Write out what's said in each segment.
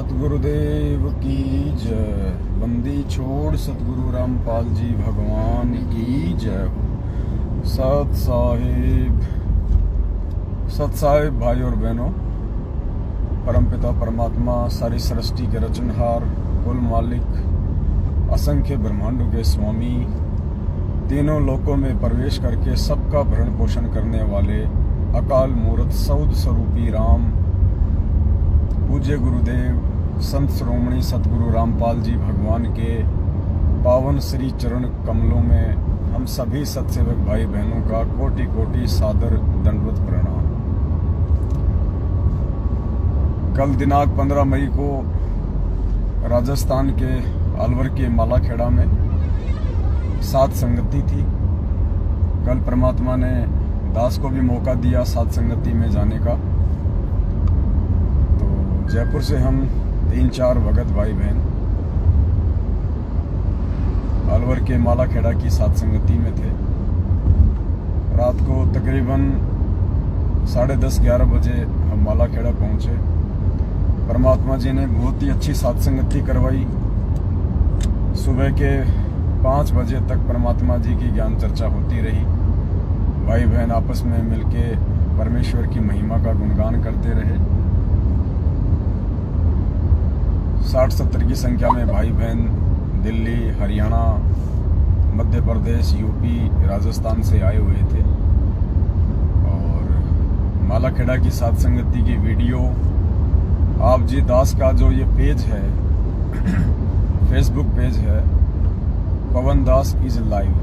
सतगुरुदेव की जय। बंदी छोड़ सतगुरु रामपाल जी भगवान की जय हो। सत साहिब भाई और बहनों, परमपिता परमात्मा सारी सृष्टि के रचनहार, कुल मालिक, असंख्य ब्रह्मांडों के स्वामी, तीनों लोकों में प्रवेश करके सबका भरण पोषण करने वाले अकाल मूर्त सौद स्वरूपी राम, पूज्य गुरुदेव संत श्रोमणी सतगुरु रामपाल जी भगवान के पावन श्री चरण कमलों में हम सभी सत्सेवक भाई बहनों का कोटि कोटि सादर दंडवत प्रणाम। कल दिनांक 15 मई को राजस्थान के अलवर के मालाखेड़ा में सात संगति थी। कल परमात्मा ने दास को भी मौका दिया सात संगति में जाने का। तो जयपुर से हम 3-4 भगत भाई बहन अलवर के मालाखेड़ा की सात संगति में थे। रात को तकरीबन 10:30-11 बजे हम मालाखेड़ा पहुंचे। परमात्मा जी ने बहुत ही अच्छी सात संगति करवाई। सुबह के 5 बजे तक परमात्मा जी की ज्ञान चर्चा होती रही। भाई बहन आपस में मिलके परमेश्वर की महिमा का गुणगान करते रहे। 60-70 की संख्या में भाई बहन दिल्ली, हरियाणा, मध्य प्रदेश, यूपी, राजस्थान से आए हुए थे। और मालाखेड़ा की सात संगति की वीडियो आप जी दास का जो ये पेज है फेसबुक पेज है, पवन दास इज लाइव,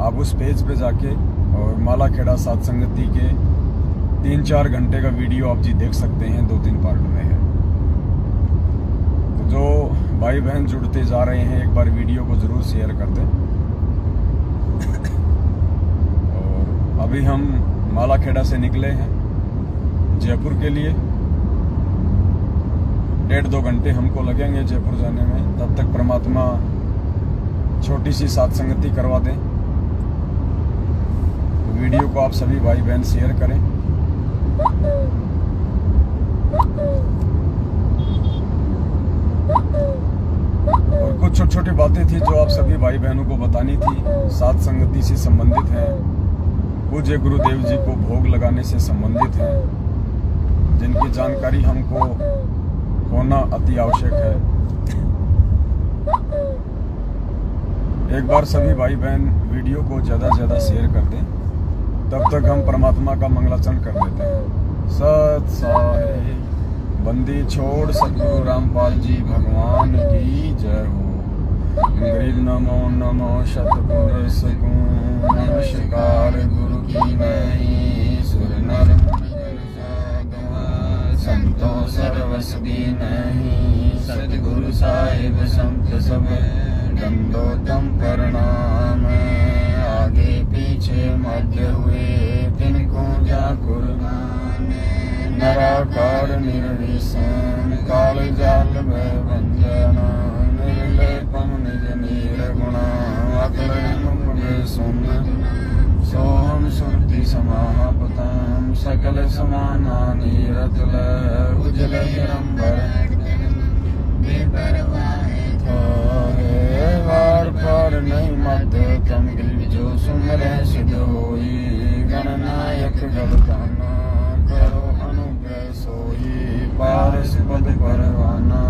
आप उस पेज पे जाके और मालाखेड़ा सात संगति के 3-4 घंटे का वीडियो आप जी देख सकते हैं। 2-3 पार्ट में है। तो जो भाई बहन जुड़ते जा रहे हैं, एक बार वीडियो को जरूर शेयर कर दें। और अभी हम मालाखेड़ा से निकले हैं जयपुर के लिए। 1.5-2 घंटे हमको लगेंगे जयपुर जाने में। तब तक परमात्मा छोटी सी सात संगति करवा दें। तो वीडियो को आप सभी भाई बहन शेयर करें। और कुछ छोटी छोटी बातें थी जो आप सभी भाई बहनों को बतानी थी, सात संगति से संबंधित है, पूज्य गुरुदेव जी को भोग लगाने से संबंधित है, जिनकी जानकारी हमको होना अति आवश्यक है। एक बार सभी भाई बहन वीडियो को ज़्यादा से ज़्यादा शेयर कर दें। तब तक हम परमात्मा का मंगलाचरण कर देते हैं। सत साहिब बंदी छोड़ सतगुरु रामपाल जी भगवान की जय हो। गरीब नमो नमो शतपुर सगुण नमस्कार गुरु की नहीं सुर नर संतो सर्वसदी नहीं। सतगुरु साहिब संत सब दंडोतम प्रणाम। आगे पीछे मध्य हुए तिनको जा कुर्बान। नराकार निर्विषम काल जाल में भंजना। निर्लेपम निज निर्गुणा अकल सुन। सोहम सुरति समापताम सकल समाना नीरतल उजल हिरंबर। वार पार नहीं मत कम जो सुमर सिद्ध होई। गणनायक गलताना करो अनुग्रह सोई। पारस पद परवाना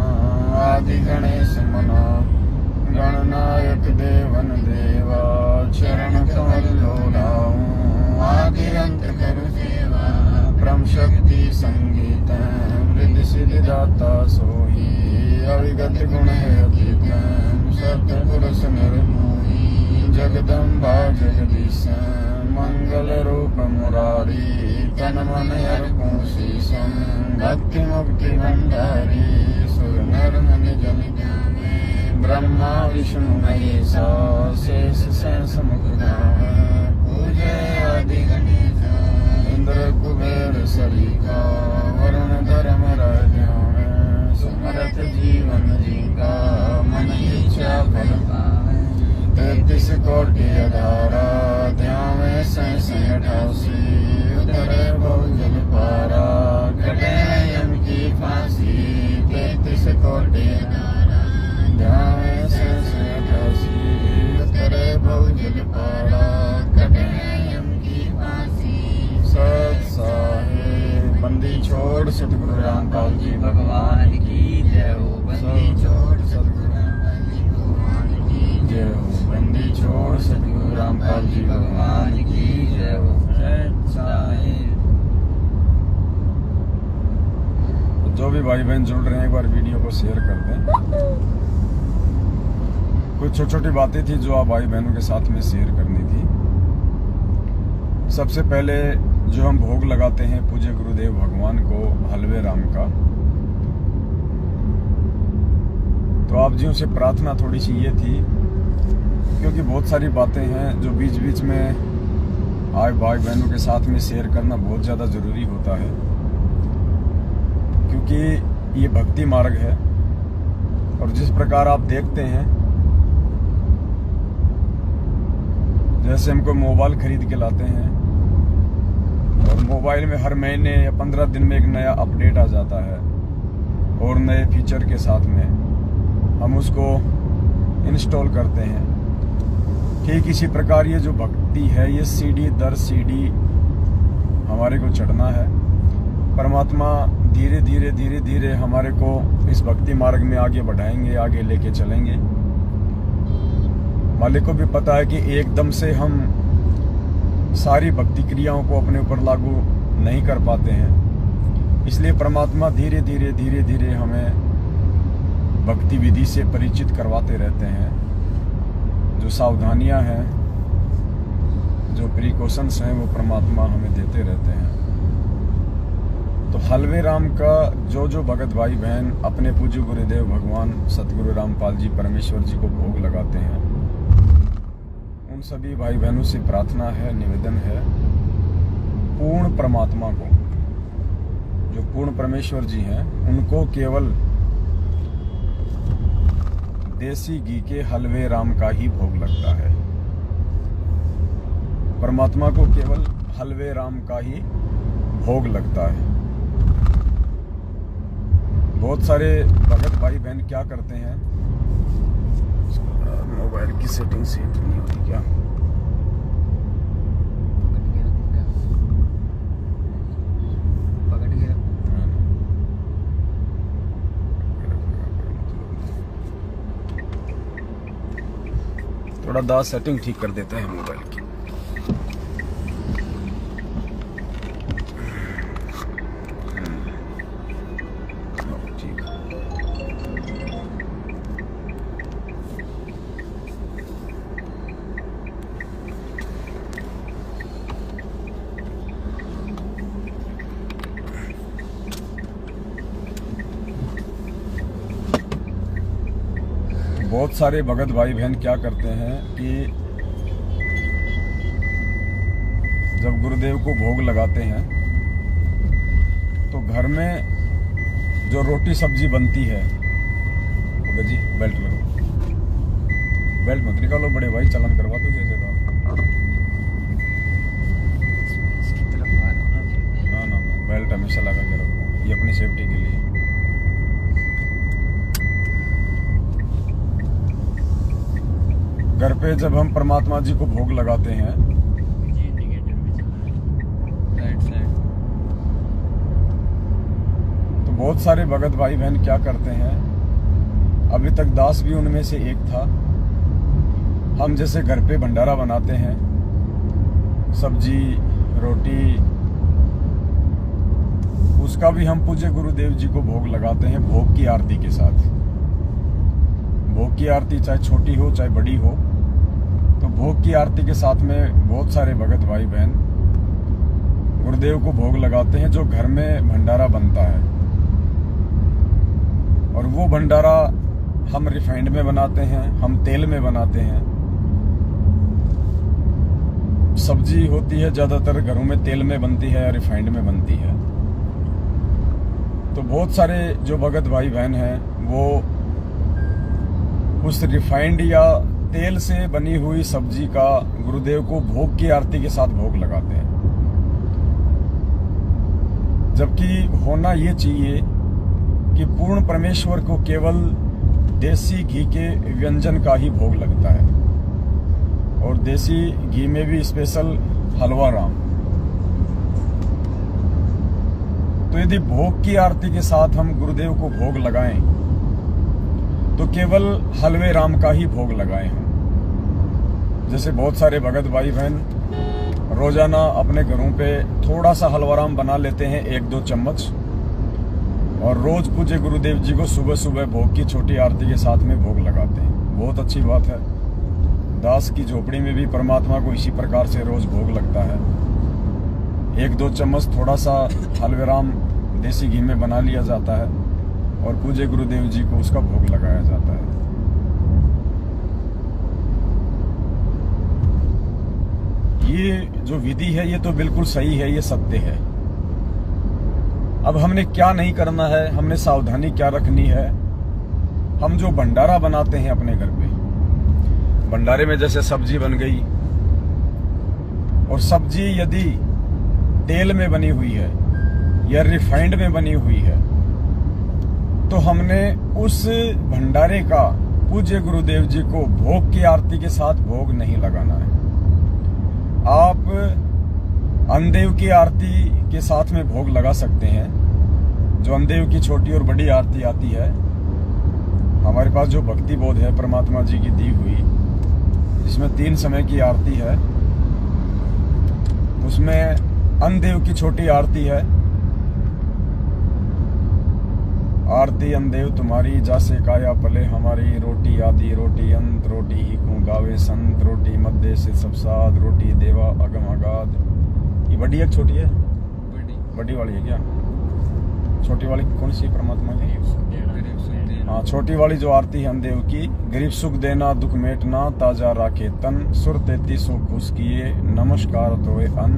आदि गणेश मना। गणनायक देवन देवा चरण कमल लोलाऊं। आदि अंत करु सेवा ब्रह्म शक्ति संगीत। वृद्धि सिद्धि दाता सोई। अविगत गुण है अतीतम सत्पुरुष निर्मोही। जगदम्बा जगदीश मंगल रूप मुरारी। तन मन अर्पण शीशम भक्ति मुक्ति भंडारी। सुर नर मुनि जन ब्रह्मा विष्णु महेशा। शेष शेष मुख पूजे आदि गणेश। इंद्र कुबेर सरीखा वरुण धर्म राजा। सुमरत जीवन जीका मन इच्छा फल पावे। 33 कोटि अधारा ध्यान 88। उतर बहु जल पारा। कटे यम की फांसी। रामपाल जी भगवान की जय हो। जो भी भाई बहन जुड़ रहे हैं एक बार वीडियो को शेयर कर दें। कुछ छोटी छोटी बातें थी जो आप भाई बहनों के साथ में शेयर करनी थी। सबसे पहले जो हम भोग लगाते हैं पूज्य गुरुदेव भगवान को हलवे राम का, तो आप जी से प्रार्थना थोड़ी सी ये थी, क्योंकि बहुत सारी बातें हैं जो बीच बीच में आए भाई बहनों के साथ में शेयर करना बहुत ज़्यादा ज़रूरी होता है, क्योंकि ये भक्ति मार्ग है। और जिस प्रकार आप देखते हैं, जैसे हमको मोबाइल खरीद के लाते हैं और मोबाइल में हर महीने या 15 दिन में एक नया अपडेट आ जाता है और नए फीचर के साथ में हम उसको इंस्टॉल करते हैं। ठीक इसी प्रकार ये जो भक्ति है, ये सीढ़ी दर सीढ़ी हमारे को चढ़ना है। परमात्मा धीरे धीरे धीरे धीरे हमारे को इस भक्ति मार्ग में आगे बढ़ाएंगे, आगे लेके चलेंगे। मालिक को भी पता है कि एकदम से हम सारी भक्ति क्रियाओं को अपने ऊपर लागू नहीं कर पाते हैं, इसलिए परमात्मा धीरे धीरे धीरे धीरे हमें भक्ति विधि से परिचित करवाते रहते हैं। जो सावधानियां हैं, जो प्रिकॉशंस हैं, वो परमात्मा हमें देते रहते हैं। तो हलवे राम का जो जो भगत भाई बहन अपने पूज्य गुरुदेव भगवान सतगुरु रामपाल जी परमेश्वर जी को भोग लगाते हैं, उन सभी भाई बहनों से प्रार्थना है, निवेदन है, पूर्ण परमात्मा को, जो पूर्ण परमेश्वर जी हैं, उनको केवल देसी घी के हलवे राम का ही भोग लगता है। परमात्मा को केवल हलवे राम का ही भोग लगता है। बहुत सारे भगत भाई बहन क्या करते हैं, मोबाइल की सेटिंग सेट नहीं होती क्या? पकड़ गया। थोड़ा दास सेटिंग ठीक कर देता है मोबाइल की। बहुत सारे भगत भाई बहन क्या करते हैं कि जब गुरुदेव को भोग लगाते हैं तो घर में जो रोटी सब्जी बनती है, जी बेल्ट लगाओ, बेल्ट मत निकालो बड़े भाई, चालान करवा दो कैसे था। ना ना बेल्ट हमेशा लगा के रखो, ये अपनी सेफ्टी के लिए। घर पे जब हम परमात्मा जी को भोग लगाते हैं, तो बहुत सारे भगत भाई बहन क्या करते हैं, अभी तक दास भी उनमें से एक था। हम जैसे घर पे भंडारा बनाते हैं, सब्जी रोटी, उसका भी हम पूज्य गुरुदेव जी को भोग लगाते हैं भोग की आरती के साथ। भोग की आरती चाहे छोटी हो चाहे बड़ी हो, तो भोग की आरती के साथ में बहुत सारे भगत भाई बहन गुरुदेव को भोग लगाते हैं, जो घर में भंडारा बनता है। और वो भंडारा हम रिफाइंड में बनाते हैं, हम तेल में बनाते हैं। सब्जी होती है ज्यादातर घरों में तेल में बनती है या रिफाइंड में बनती है। तो बहुत सारे जो भगत भाई बहन हैं वो उस रिफाइंड या तेल से बनी हुई सब्जी का गुरुदेव को भोग की आरती के साथ भोग लगाते हैं, जबकि होना ये चाहिए कि पूर्ण परमेश्वर को केवल देसी घी के व्यंजन का ही भोग लगता है, और देसी घी में भी स्पेशल हलवा राम। तो यदि भोग की आरती के साथ हम गुरुदेव को भोग लगाएं तो केवल हलवे राम का ही भोग लगाए हम। जैसे बहुत सारे भगत भाई बहन रोजाना अपने घरों पे थोड़ा सा हलवाराम बना लेते हैं, 1-2 चम्मच, और रोज पूज्य गुरुदेव जी को सुबह सुबह भोग की छोटी आरती के साथ में भोग लगाते हैं। बहुत अच्छी बात है। दास की झोपड़ी में भी परमात्मा को इसी प्रकार से रोज भोग लगता है। 1-2 चम्मच थोड़ा सा हलवेराम देसी घी में बना लिया जाता है और पूज्य गुरुदेव जी को उसका भोग लगाया जाता है। ये जो विधि है ये तो बिल्कुल सही है, ये सत्य है। अब हमने क्या नहीं करना है, हमने सावधानी क्या रखनी है। हम जो भंडारा बनाते हैं अपने घर पे, भंडारे में जैसे सब्जी बन गई, और सब्जी यदि तेल में बनी हुई है या रिफाइंड में बनी हुई है, तो हमने उस भंडारे का पूज्य गुरुदेव जी को भोग की आरती के साथ भोग नहीं लगाना है। आप अंदेव की आरती के साथ में भोग लगा सकते हैं। जो अंदेव की छोटी और बड़ी आरती आती है, हमारे पास जो भक्ति बोध है परमात्मा जी की दी हुई, जिसमें 3 समय की आरती है, उसमें अंदेव की छोटी आरती है। आरती अंदेव तुम्हारी जासे काया पले हमारी, रोटी आदि रोटी अंत, रोटी ही को गावे संत, रोटी मध्य से सबसाद, रोटी देवा अगम अगाध। ये बड़ी है छोटी है? बड़ी वाली है क्या? छोटी वाली कौन सी परमात्मा की? हाँ, छोटी वाली जो आरती है अंदेव की, गरीब सुख देना दुख मेटना, ताजा राखे तन, सुर 33 खुश किए, नमस्कार तोए अन,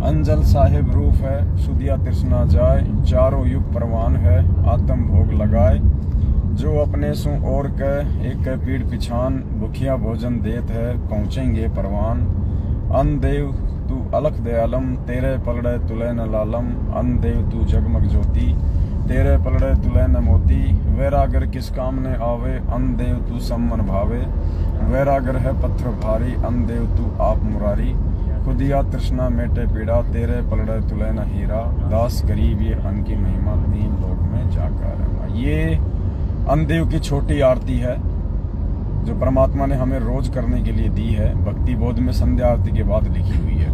अंजल साहेब रूप है, सुदिया तृष्णा जाए, चारों युग परवान है, आत्म भोग लगाए, जो अपने सु और कह एक पीड़ पिछान, भुखिया भोजन देत है पहुँचेंगे परवान, अनदेव तू अलख दयालम, तेरे पलड़े तुले न लालम, अनदेव तू जगमग ज्योति, तेरे पलड़े तुले न मोती, वैरागर किस काम ने आवे, अनदेव तू सम्मन भावे, वैरागर है पत्थर भारी, अनदेव तू आप मुरारी, खुदिया तृष्णा मेटे पीड़ा, तेरे पलड़े तुले न हीरा, दास गरीब ये अन की महिमा, 3 लोक में जाकर। ये अनदेव की छोटी आरती है जो परमात्मा ने हमें रोज करने के लिए दी है। भक्ति बोध में संध्या आरती के बाद लिखी हुई है।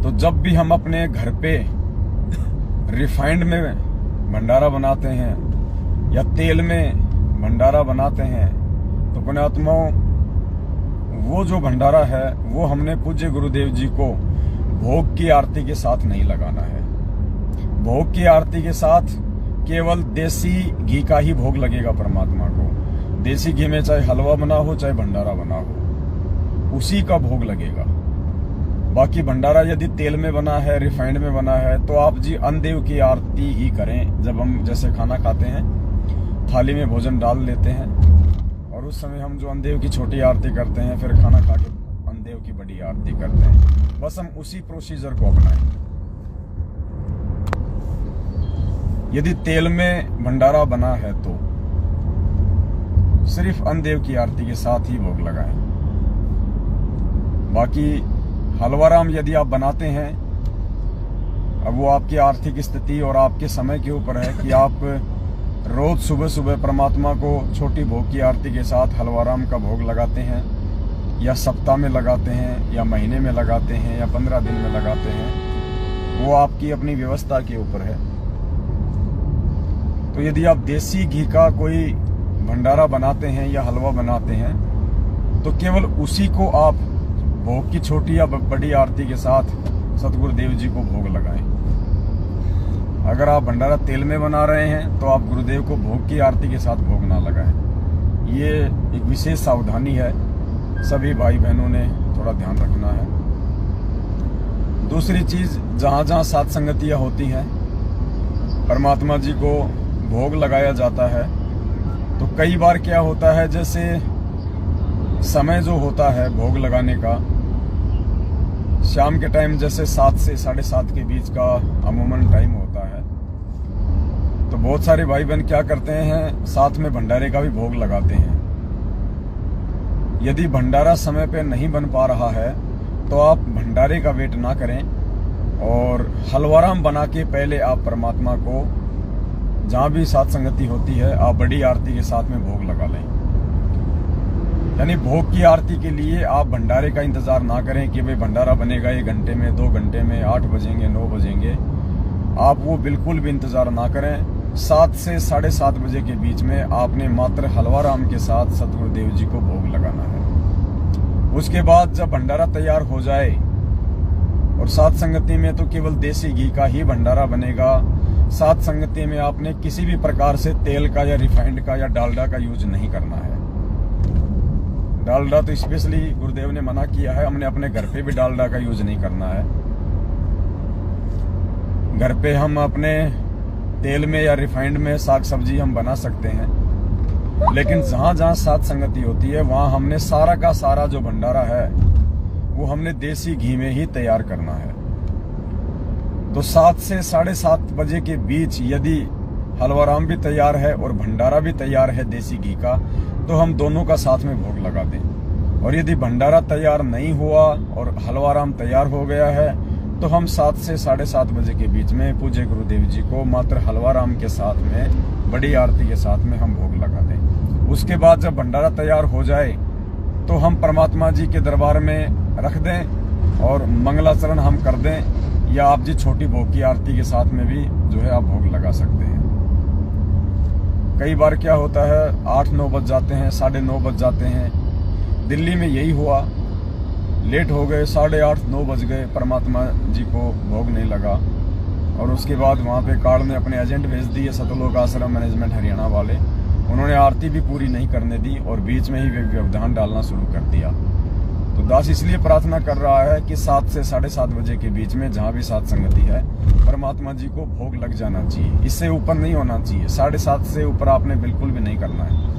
तो जब भी हम अपने घर पे रिफाइंड में भंडारा बनाते हैं या तेल में भंडारा बनाते हैं, तो पुण्यात्माओं, वो जो भंडारा है वो हमने पूज्य गुरुदेव जी को भोग की आरती के साथ नहीं लगाना है। भोग की आरती के साथ केवल देसी घी का ही भोग लगेगा परमात्मा को। देसी घी में चाहे हलवा बना हो चाहे भंडारा बना हो, उसी का भोग लगेगा। बाकी भंडारा यदि तेल में बना है, रिफाइंड में बना है, तो आप जी अनदेव की आरती ही करें। जब हम जैसे खाना खाते हैं, थाली में भोजन डाल लेते हैं और उस समय हम जो अनदेव की छोटी आरती करते हैं, फिर खाना खा के अनदेव की बड़ी आरती करते हैं। बस हम उसी प्रोसीजर को अपनाएं। यदि तेल में भंडारा बना है तो सिर्फ अनदेव की आरती के साथ ही भोग लगाएं। बाकी हलवाराम यदि आप बनाते हैं, अब वो आपकी आर्थिक स्थिति और आपके समय के ऊपर है कि आप रोज सुबह सुबह परमात्मा को छोटी भोग की आरती के साथ हलवाराम का भोग लगाते हैं, या सप्ताह में लगाते हैं, या महीने में लगाते हैं, या 15 दिन में लगाते हैं। वो आपकी अपनी व्यवस्था के ऊपर है। तो यदि आप देसी घी का कोई भंडारा बनाते हैं या हलवा बनाते हैं, तो केवल उसी को आप भोग की छोटी या बड़ी आरती के साथ सतगुरुदेव जी को भोग लगाएं। अगर आप भंडारा तेल में बना रहे हैं तो आप गुरुदेव को भोग की आरती के साथ भोग ना लगाएं। ये एक विशेष सावधानी है, सभी भाई बहनों ने थोड़ा ध्यान रखना है। दूसरी चीज, जहां जहां सात संगतियां होती हैं, परमात्मा जी को भोग लगाया जाता है, तो कई बार क्या होता है, जैसे समय जो होता है भोग लगाने का, शाम के टाइम जैसे 7 से 7:30 के बीच का अमूमन टाइम होता है, तो बहुत सारे भाई बहन क्या करते हैं, साथ में भंडारे का भी भोग लगाते हैं। यदि भंडारा समय पे नहीं बन पा रहा है तो आप भंडारे का वेट ना करें और हलवाराम बना के पहले आप परमात्मा को, जहां भी सात संगति होती है, आप बड़ी आरती के साथ में भोग लगा लें। यानी भोग की आरती के लिए आप भंडारे का इंतजार ना करें कि भाई भंडारा बनेगा 1 घंटे में, 2 घंटे में, 8 बजेंगे, 9 बजेंगे। आप वो बिल्कुल भी इंतजार ना करें। 7 से 7:30 बजे के बीच में आपने मात्र हलवा राम के साथ सतगुरुदेव जी को भोग लगाना है। उसके बाद जब भंडारा तैयार हो जाए, और सात संगति में तो केवल देसी घी का ही भंडारा बनेगा। सात संगति में आपने किसी भी प्रकार से तेल का या रिफाइंड का या डालडा का यूज नहीं करना है। डालडा तो स्पेशली गुरुदेव ने मना किया है। हमने अपने घर पे भी डालडा का यूज नहीं करना है। घर पे हम अपने तेल में या रिफाइंड में साग सब्जी हम बना सकते हैं, लेकिन जहां जहां सात संगति होती है वहां हमने सारा का सारा जो भंडारा है वो हमने देसी घी में ही तैयार करना है। तो 7 से 7:30 बजे के बीच यदि हलवाराम भी तैयार है और भंडारा भी तैयार है देसी घी का, तो हम दोनों का साथ में भोग लगा दें। और यदि भंडारा तैयार नहीं हुआ और हलवाराम तैयार हो गया है, तो हम 7 से 7:30 बजे के बीच में पूज्य गुरुदेव जी को मात्र हलवाराम के साथ में बड़ी आरती के साथ में हम भोग लगा दें। उसके बाद जब भंडारा तैयार हो जाए तो हम परमात्मा जी के दरबार में रख दें और मंगलाचरण हम कर दें, या आप जी छोटी भोग की आरती के साथ में भी जो है आप भोग लगा सकते हैं। कई बार क्या होता है 8-9 बज जाते हैं, 9:30 बज जाते हैं। दिल्ली में यही हुआ, लेट हो गए, 8:30-9 बज गए, परमात्मा जी को भोग नहीं लगा। और उसके बाद वहाँ पे कार्ड ने अपने एजेंट भेज दिए, सतलोक आश्रम मैनेजमेंट हरियाणा वाले। उन्होंने आरती भी पूरी नहीं करने दी और बीच में ही व्यवधान डालना शुरू कर दिया। तो दास इसलिए प्रार्थना कर रहा है कि 7 से 7:30 बजे के बीच में जहां भी सात संगति है, परमात्मा जी को भोग लग जाना चाहिए। इससे ऊपर नहीं होना चाहिए। 7:30 से ऊपर आपने बिल्कुल भी नहीं करना है।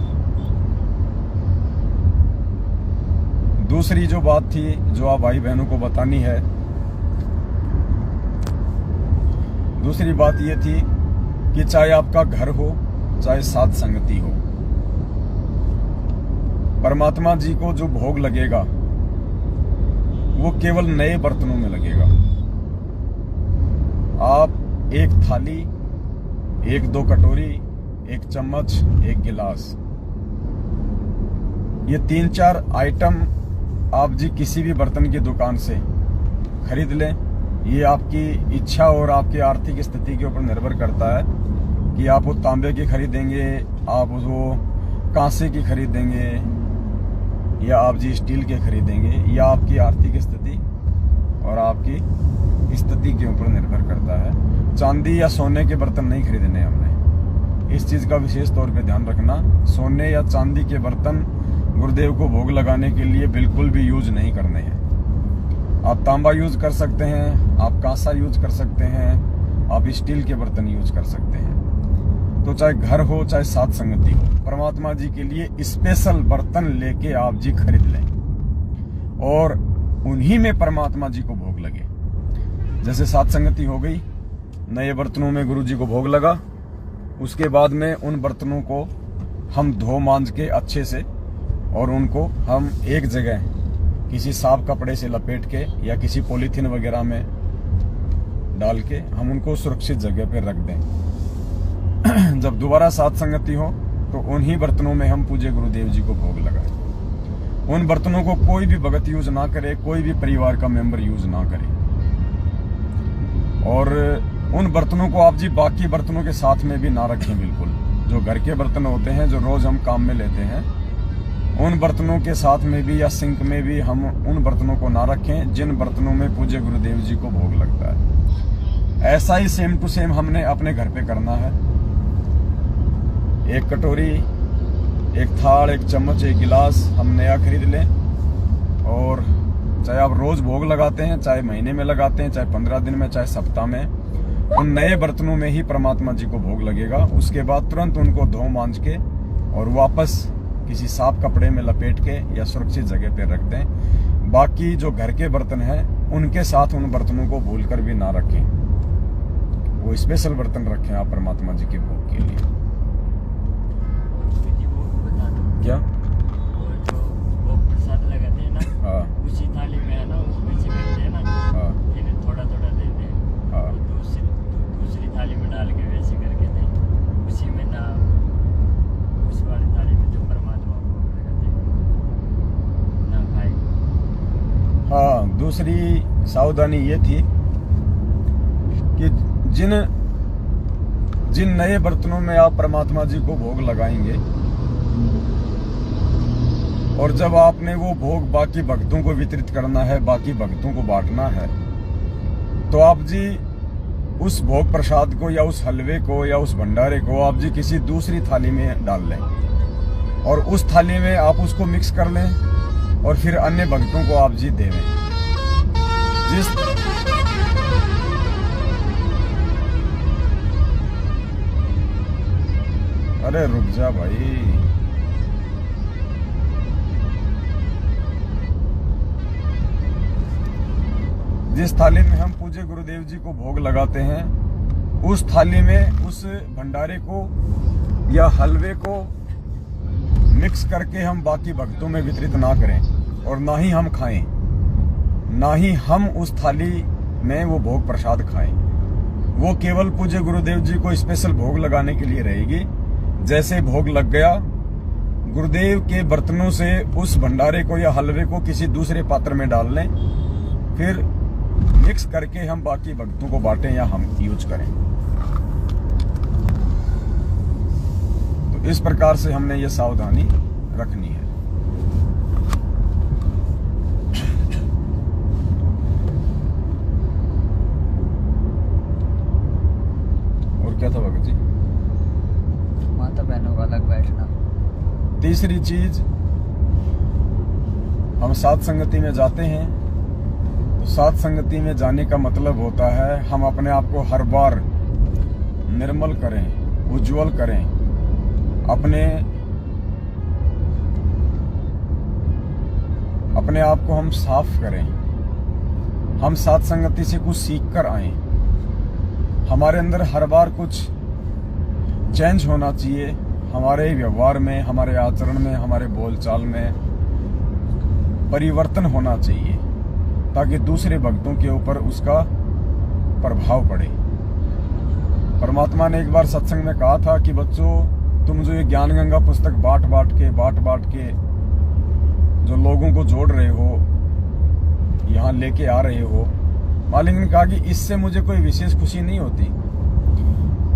दूसरी जो बात थी जो आप भाई बहनों को बतानी है, दूसरी बात ये थी कि चाहे आपका घर हो, चाहे सात संगति हो, परमात्मा जी को जो भोग लगेगा वो केवल नए बर्तनों में लगेगा। आप एक थाली, 1-2 कटोरी, 1 चम्मच, 1 गिलास, ये 3-4 आइटम आप जी किसी भी बर्तन की दुकान से खरीद लें। ये आपकी इच्छा और आपकी आर्थिक स्थिति के ऊपर निर्भर करता है कि आप वो तांबे की खरीदेंगे, आप वो कांसे की खरीदेंगे, या आप जी स्टील के खरीदेंगे, या आपकी आर्थिक स्थिति और आपकी स्थिति के ऊपर निर्भर करता है। चांदी या सोने के बर्तन नहीं खरीदने हमने, इस चीज का विशेष तौर पे ध्यान रखना। सोने या चांदी के बर्तन गुरुदेव को भोग लगाने के लिए बिल्कुल भी यूज नहीं करने हैं। आप तांबा यूज कर सकते हैं, आप कांसा यूज कर सकते हैं, आप स्टील के बर्तन यूज कर सकते हैं। तो चाहे घर हो चाहे सात संगति हो, परमात्मा जी के लिए स्पेशल बर्तन लेके आप जी खरीद लें और उन्हीं में परमात्मा जी को भोग लगे। जैसे सात संगति हो गई, नए बर्तनों में गुरु जी को भोग लगा। उसके बाद में उन बर्तनों को हम धो मांज के अच्छे से, और उनको हम एक जगह किसी साफ कपड़े से लपेट के या किसी पॉलीथीन वगैरह में डाल के हम उनको सुरक्षित जगह पर रख दें। जब दोबारा सात संगति हो तो उन्हीं बर्तनों में हम पूज्य गुरुदेव जी को भोग लगाएं। उन बर्तनों को कोई भी भगत यूज ना करे, कोई भी परिवार का मेंबर यूज ना करे। और उन बर्तनों को आप जी बाकी बर्तनों के साथ में भी ना रखें। बिल्कुल जो घर के बर्तन होते हैं, जो रोज हम काम में लेते हैं, उन बर्तनों के साथ में भी या सिंक में भी हम उन बर्तनों को ना रखें जिन बर्तनों में पूज्य गुरुदेव जी को भोग लगता है। ऐसा ही सेम टू सेम हमने अपने घर पे करना है। 1 कटोरी, 1 थाल, 1 चम्मच, 1 गिलास हम नया खरीद लें। और चाहे आप रोज भोग लगाते हैं, चाहे महीने में लगाते हैं, चाहे 15 दिन में, चाहे सप्ताह में, उन नए बर्तनों में ही परमात्मा जी को भोग लगेगा। उसके बाद तुरंत उनको धो मांज के और वापस किसी साफ कपड़े में लपेट के या सुरक्षित जगह पर रख दें। बाकी जो घर के बर्तन हैं उनके साथ उन बर्तनों को भूलकर भी ना रखें। वो स्पेशल बर्तन रखें आप परमात्मा जी के भोग के लिए। क्या वो जो भोग प्रसाद लगाते हैं ना, हाँ, उसी थाली में है ना, वैसे करते हैं ना, हाँ, इन्हें थोड़ा थोड़ा देते हैं, हाँ, तो दूसरी थाली में डाल के वैसे करके दें। उसी में ना, उस वाली थाली में जो परमात्मा को भोग लगाते हैं। दूसरी सावधानी ये थी कि जिन नए बर्तनों में आप परमात्मा जी को भोग लगाएंगे और जब आपने वो भोग बाकी भक्तों को वितरित करना है, बाकी भक्तों को बांटना है, तो आप जी उस भोग प्रसाद को या उस हलवे को या उस भंडारे को आप जी किसी दूसरी थाली में डाल लें और उस थाली में आप उसको मिक्स कर लें और फिर अन्य भक्तों को आप जी देवें। अरे रुक जा भाई, जिस थाली में हम पूज्य गुरुदेव जी को भोग लगाते हैं उस थाली में उस भंडारे को या हलवे को मिक्स करके हम बाकी भक्तों में वितरित ना करें और ना ही हम खाएं, ना ही हम उस थाली में वो भोग प्रसाद खाएं। वो केवल पूज्य गुरुदेव जी को स्पेशल भोग लगाने के लिए रहेगी। जैसे भोग लग गया, गुरुदेव के बर्तनों से उस भंडारे को या हलवे को किसी दूसरे पात्र में डाल लें, फिर मिक्स करके हम बाकी भक्तों को बांटें या हम यूज करें। तो इस प्रकार से हमने ये सावधानी रखनी है। और क्या था भगत जी? माता बहनों का अलग बैठना। तीसरी चीज, हम साथ संगति में जाते हैं तो साथ संगति में जाने का मतलब होता है हम अपने आप को हर बार निर्मल करें, उज्जवल करें, अपने आप को हम साफ करें। हम साथ संगति से कुछ सीख कर आए। हमारे अंदर हर बार कुछ चेंज होना चाहिए, हमारे व्यवहार में, हमारे आचरण में, हमारे बोलचाल में परिवर्तन होना चाहिए ताकि दूसरे भक्तों के ऊपर उसका प्रभाव पड़े। परमात्मा ने एक बार सत्संग में कहा था कि बच्चों, तुम जो ये ज्ञान गंगा पुस्तक बांट बांट के जो लोगों को जोड़ रहे हो, यहाँ लेके आ रहे हो, मालिक ने कहा कि इससे मुझे कोई विशेष खुशी नहीं होती।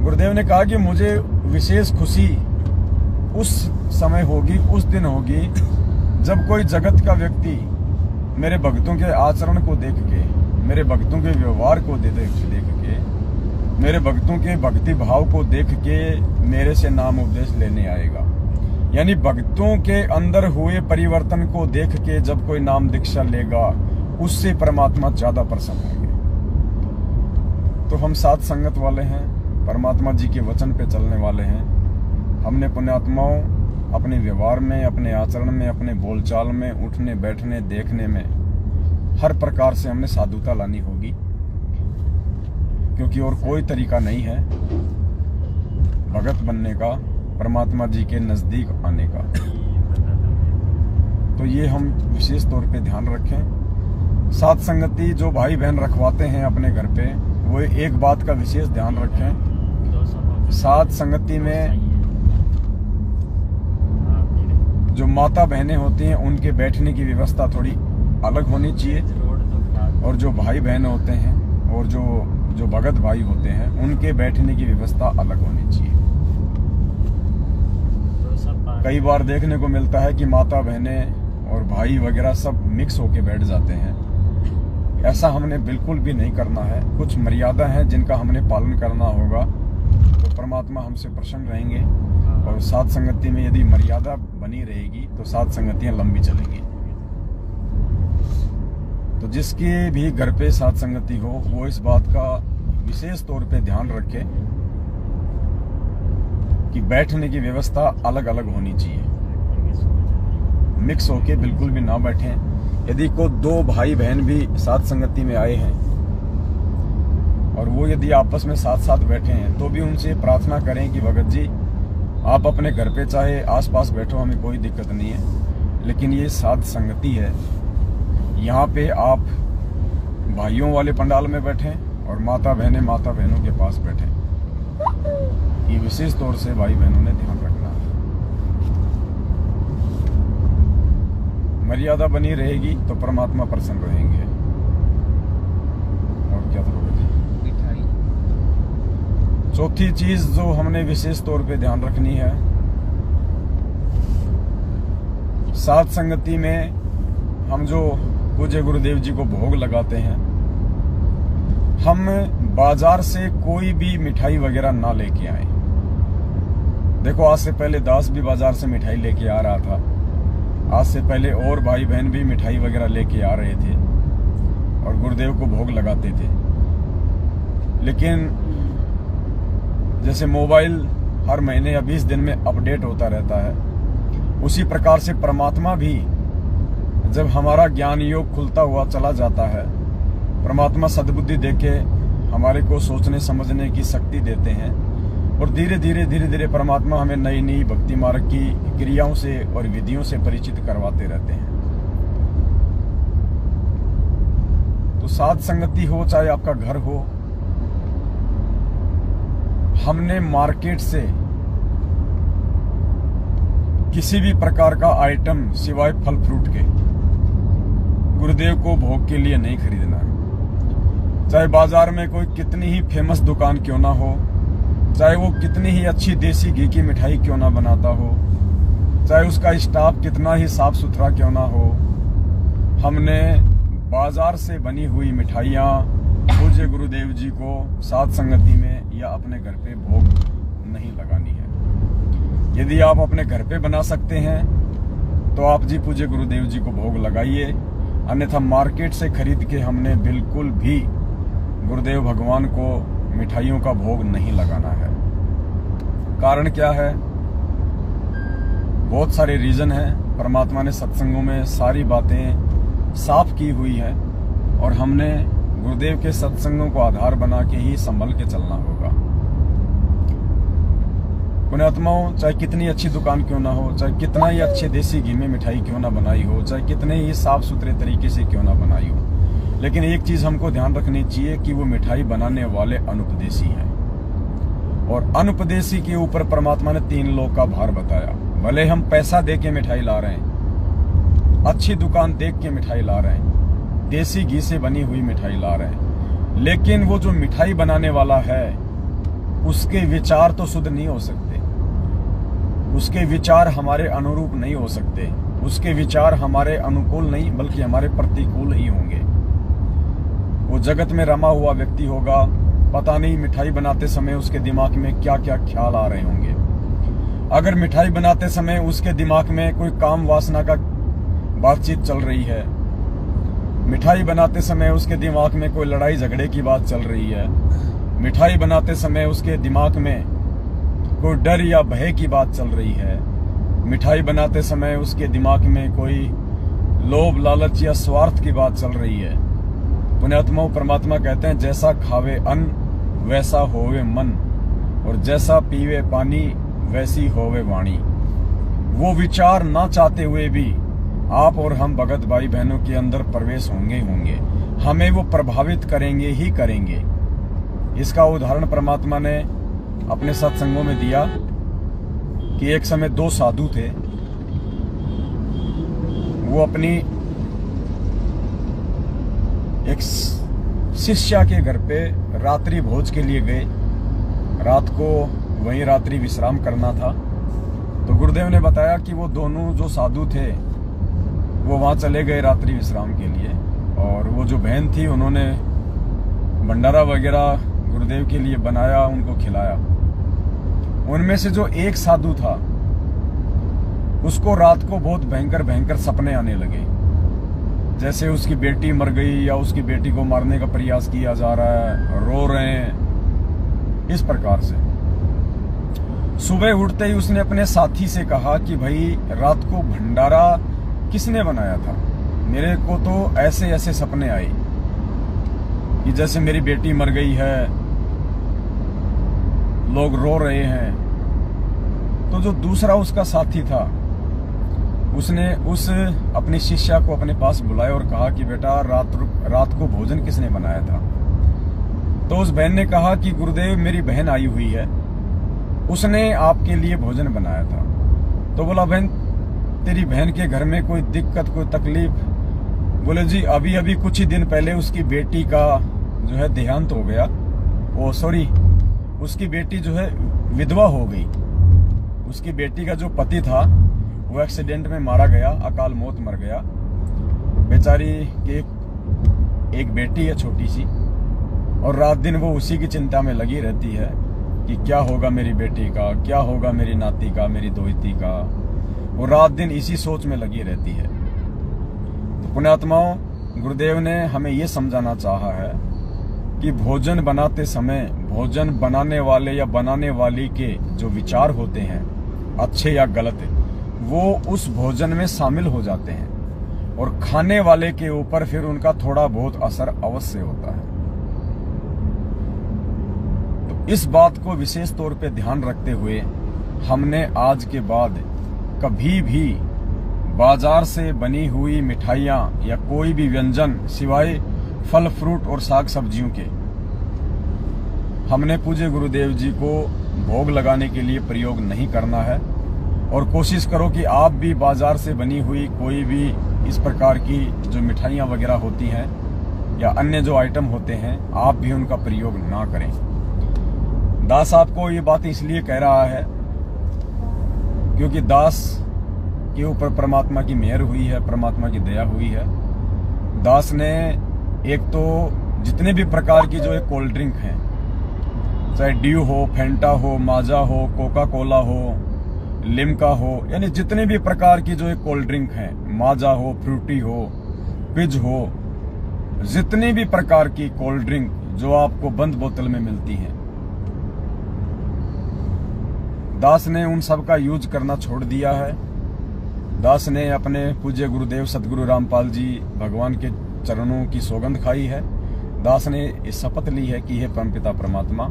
गुरुदेव ने कहा कि मुझे विशेष खुशी उस समय होगी, उस दिन होगी जब कोई जगत का व्यक्ति मेरे भक्तों के आचरण को देख के, मेरे भक्तों के व्यवहार को देख के, मेरे भक्तों के भक्ति भाव को देख के मेरे से नाम उपदेश लेने आएगा। यानी भक्तों के अंदर हुए परिवर्तन को देख के जब कोई नाम दीक्षा लेगा, उससे परमात्मा ज्यादा प्रसन्न होंगे। तो हम साथ संगत वाले हैं, परमात्मा जी के वचन पे चलने वाले हैं। हमने पुण्यात्माओं अपने व्यवहार में, अपने आचरण में, अपने बोलचाल में, उठने बैठने देखने में हर प्रकार से हमने साधुता लानी होगी, क्योंकि और कोई तरीका नहीं है भगत बनने का, परमात्मा जी के नजदीक आने का। तो ये हम विशेष तौर पे ध्यान रखें। साथ संगति जो भाई बहन रखवाते हैं अपने घर पे, वो एक बात का विशेष ध्यान रखें। साथ संगति में जो माता बहनें होती हैं उनके बैठने की व्यवस्था थोड़ी अलग होनी चाहिए, और जो भाई बहन होते हैं और जो भगत भाई होते हैं उनके बैठने की व्यवस्था अलग होनी चाहिए। कई बार देखने को मिलता है कि माता बहनें और भाई वगैरह सब मिक्स होके बैठ जाते हैं। ऐसा हमने बिल्कुल भी नहीं करना है। कुछ मर्यादा है जिनका हमने पालन करना होगा, तो परमात्मा हमसे प्रसन्न रहेंगे। और साथ संगति में यदि मर्यादा बनी रहेगी तो साथ संगतियां लंबी चलेंगी। तो जिसके भी घर पे साथ संगति हो वो इस बात का विशेष तौर पे ध्यान रखे कि बैठने की व्यवस्था अलग अलग होनी चाहिए, मिक्स होके बिल्कुल भी ना बैठें। यदि को दो भाई बहन भी साथ संगति में आए हैं और वो यदि आपस में साथ साथ बैठे हैं तो भी उनसे प्रार्थना करें कि भगत जी आप अपने घर पे चाहे आसपास बैठो, हमें कोई दिक्कत नहीं है, लेकिन ये साथ संगति है, यहाँ पे आप भाइयों वाले पंडाल में बैठें और माता बहनों के पास बैठें। ये विशेष तौर से भाई बहनों ने ध्यान रखना है। मर्यादा बनी रहेगी तो परमात्मा प्रसन्न रहेंगे। चौथी चीज जो हमने विशेष तौर पे ध्यान रखनी है, साध संगति में हम जो पूज्य गुरुदेव जी को भोग लगाते हैं, हम बाजार से कोई भी मिठाई वगैरह ना लेके आए। देखो, आज से पहले दास भी बाजार से मिठाई लेके आ रहा था, आज से पहले और भाई बहन भी मिठाई वगैरह लेके आ रहे थे और गुरुदेव को भोग लगाते थे। लेकिन जैसे मोबाइल हर महीने या 20 दिन में अपडेट होता रहता है, उसी प्रकार से परमात्मा भी जब हमारा ज्ञान योग खुलता हुआ चला जाता है, परमात्मा सद्बुद्धि देके हमारे को सोचने समझने की शक्ति देते हैं और धीरे धीरे परमात्मा हमें नई नई भक्ति मार्ग की क्रियाओं से और विधियों से परिचित करवाते रहते हैं। तो साध संगति हो चाहे आपका घर हो, हमने मार्केट से किसी भी प्रकार का आइटम सिवाय फल फ्रूट के गुरुदेव को भोग के लिए नहीं खरीदना है। चाहे बाजार में कोई कितनी ही फेमस दुकान क्यों ना हो, चाहे वो कितनी ही अच्छी देसी घी की मिठाई क्यों ना बनाता हो, चाहे उसका स्टाफ कितना ही साफ सुथरा क्यों ना हो, हमने बाजार से बनी हुई मिठाइयाँ पूज्य गुरुदेव जी को साध संगति में या अपने घर पे भोग नहीं लगानी है। यदि आप अपने घर पे बना सकते हैं तो आप जी पूज्य गुरुदेव जी को भोग लगाइए, अन्यथा मार्केट से खरीद के हमने बिल्कुल भी गुरुदेव भगवान को मिठाइयों का भोग नहीं लगाना है। कारण क्या है? बहुत सारे रीजन हैं। परमात्मा ने सत्संगों में सारी बातें साफ की हुई हैं और हमने गुरुदेव के सत्संगों को आधार बना के ही संभल के चलना होगा। पुण्यात्माओं, चाहे कितनी अच्छी दुकान क्यों ना हो, चाहे कितना ही अच्छे देसी घी में मिठाई क्यों ना बनाई हो, चाहे कितने ही साफ सुथरे तरीके से क्यों ना बनाई हो, लेकिन एक चीज हमको ध्यान रखनी चाहिए कि वो मिठाई बनाने वाले अनुपदेशी हैं। और अनुपदेशी के ऊपर परमात्मा ने 3 लोक का भार बताया। भले हम पैसा दे के मिठाई ला रहे हैं, अच्छी दुकान देख के मिठाई ला रहे हैं, देसी घी से बनी हुई मिठाई ला रहे हैं, लेकिन वो जो मिठाई बनाने वाला है उसके विचार तो शुद्ध नहीं हो सकते, उसके विचार हमारे अनुरूप नहीं हो सकते, उसके विचार हमारे अनुकूल नहीं बल्कि हमारे प्रतिकूल ही होंगे। वो जगत में रमा हुआ व्यक्ति होगा, पता नहीं मिठाई बनाते समय उसके दिमाग में क्या क्या ख्याल आ रहे होंगे। अगर मिठाई बनाते समय उसके दिमाग में कोई काम वासना का बातचीत चल रही है, मिठाई बनाते समय उसके दिमाग में कोई लड़ाई झगड़े की बात चल रही है, मिठाई बनाते समय उसके दिमाग में कोई डर या भय की बात चल रही है, मिठाई बनाते समय उसके दिमाग में कोई लोभ लालच या स्वार्थ की बात चल रही है। पुण्यात्माओं, परमात्मा कहते हैं जैसा खावे अन्न वैसा होवे मन, और जैसा पीवे पानी वैसी होवे वाणी। वो विचार ना चाहते हुए भी आप और हम भगत भाई बहनों के अंदर प्रवेश होंगे हमें वो प्रभावित करेंगे ही करेंगे। इसका उदाहरण परमात्मा ने अपने सत्संगों में दिया कि एक समय 2 साधु थे। वो अपनी एक शिष्या के घर पे रात्रि भोज के लिए गए। रात को वहीं रात्रि विश्राम करना था, तो गुरुदेव ने बताया कि वो दोनों जो साधु थे वो वहां चले गए रात्रि विश्राम के लिए, और वो जो बहन थी उन्होंने भंडारा वगैरह गुरुदेव के लिए बनाया, उनको खिलाया। उनमें से जो एक साधु था उसको रात को बहुत भयंकर भयंकर सपने आने लगे, जैसे उसकी बेटी मर गई या उसकी बेटी को मारने का प्रयास किया जा रहा है, रो रहे हैं, इस प्रकार से। सुबह उठते ही उसने अपने साथी से कहा कि भाई रात को भंडारा किसने बनाया था? मेरे को तो ऐसे ऐसे सपने आए कि जैसे मेरी बेटी मर गई है, लोग रो रहे हैं। तो जो दूसरा उसका साथी था उसने उस अपनी शिष्या को अपने पास बुलाया और कहा कि बेटा रात को भोजन किसने बनाया था? तो उस बहन ने कहा कि गुरुदेव मेरी बहन आई हुई है, उसने आपके लिए भोजन बनाया था। तो बोला बहन तेरी बहन के घर में कोई दिक्कत कोई तकलीफ? बोले जी अभी अभी कुछ ही दिन पहले उसकी बेटी का जो है देहांत हो गया, उसकी बेटी जो है विधवा हो गई। उसकी बेटी का जो पति था वो एक्सीडेंट में मारा गया, अकाल मौत मर गया। बेचारी की एक बेटी है छोटी सी, और रात दिन वो उसी की चिंता में लगी रहती है कि क्या होगा मेरी बेटी का, क्या होगा मेरी नाती का, मेरी दोहिती का। वो रात दिन इसी सोच में लगी रहती है। तो पुण्यात्माओं, गुरुदेव ने हमें ये समझाना चाहा है कि भोजन बनाते समय भोजन बनाने वाले या बनाने वाली के जो विचार होते हैं, अच्छे या गलत, वो उस भोजन में शामिल हो जाते हैं और खाने वाले के ऊपर फिर उनका थोड़ा बहुत असर अवश्य होता है। तो इस बात को विशेष तौर पे ध्यान रखते हुए हमने आज के बाद कभी भी बाजार से बनी हुई मिठाइयाँ या कोई भी व्यंजन सिवाय फल फ्रूट और साग सब्जियों के हमने पूज्य गुरुदेव जी को भोग लगाने के लिए प्रयोग नहीं करना है। और कोशिश करो कि आप भी बाजार से बनी हुई कोई भी इस प्रकार की जो मिठाइयाँ वगैरह होती हैं या अन्य जो आइटम होते हैं, आप भी उनका प्रयोग ना करें। दास आपको ये बात इसलिए कह रहा है क्योंकि दास के ऊपर परमात्मा की मेहर हुई है, परमात्मा की दया हुई है। दास ने एक तो जितने भी प्रकार की जो एक कोल्ड ड्रिंक है, चाहे ड्यू हो, फेंटा हो, माजा हो, कोका कोला हो, लिम्का हो, यानी जितने भी प्रकार की जो एक कोल्ड ड्रिंक है, माजा हो, फ्रूटी हो, पिज हो, जितनी भी प्रकार की कोल्ड ड्रिंक जो आपको बंद बोतल में मिलती हैं, दास ने उन सब का यूज करना छोड़ दिया है। दास ने अपने पूज्य गुरुदेव सदगुरु रामपाल जी भगवान के चरणों की सौगंध खाई है। दास ने इस शपथ ली है कि हे परमपिता परमात्मा,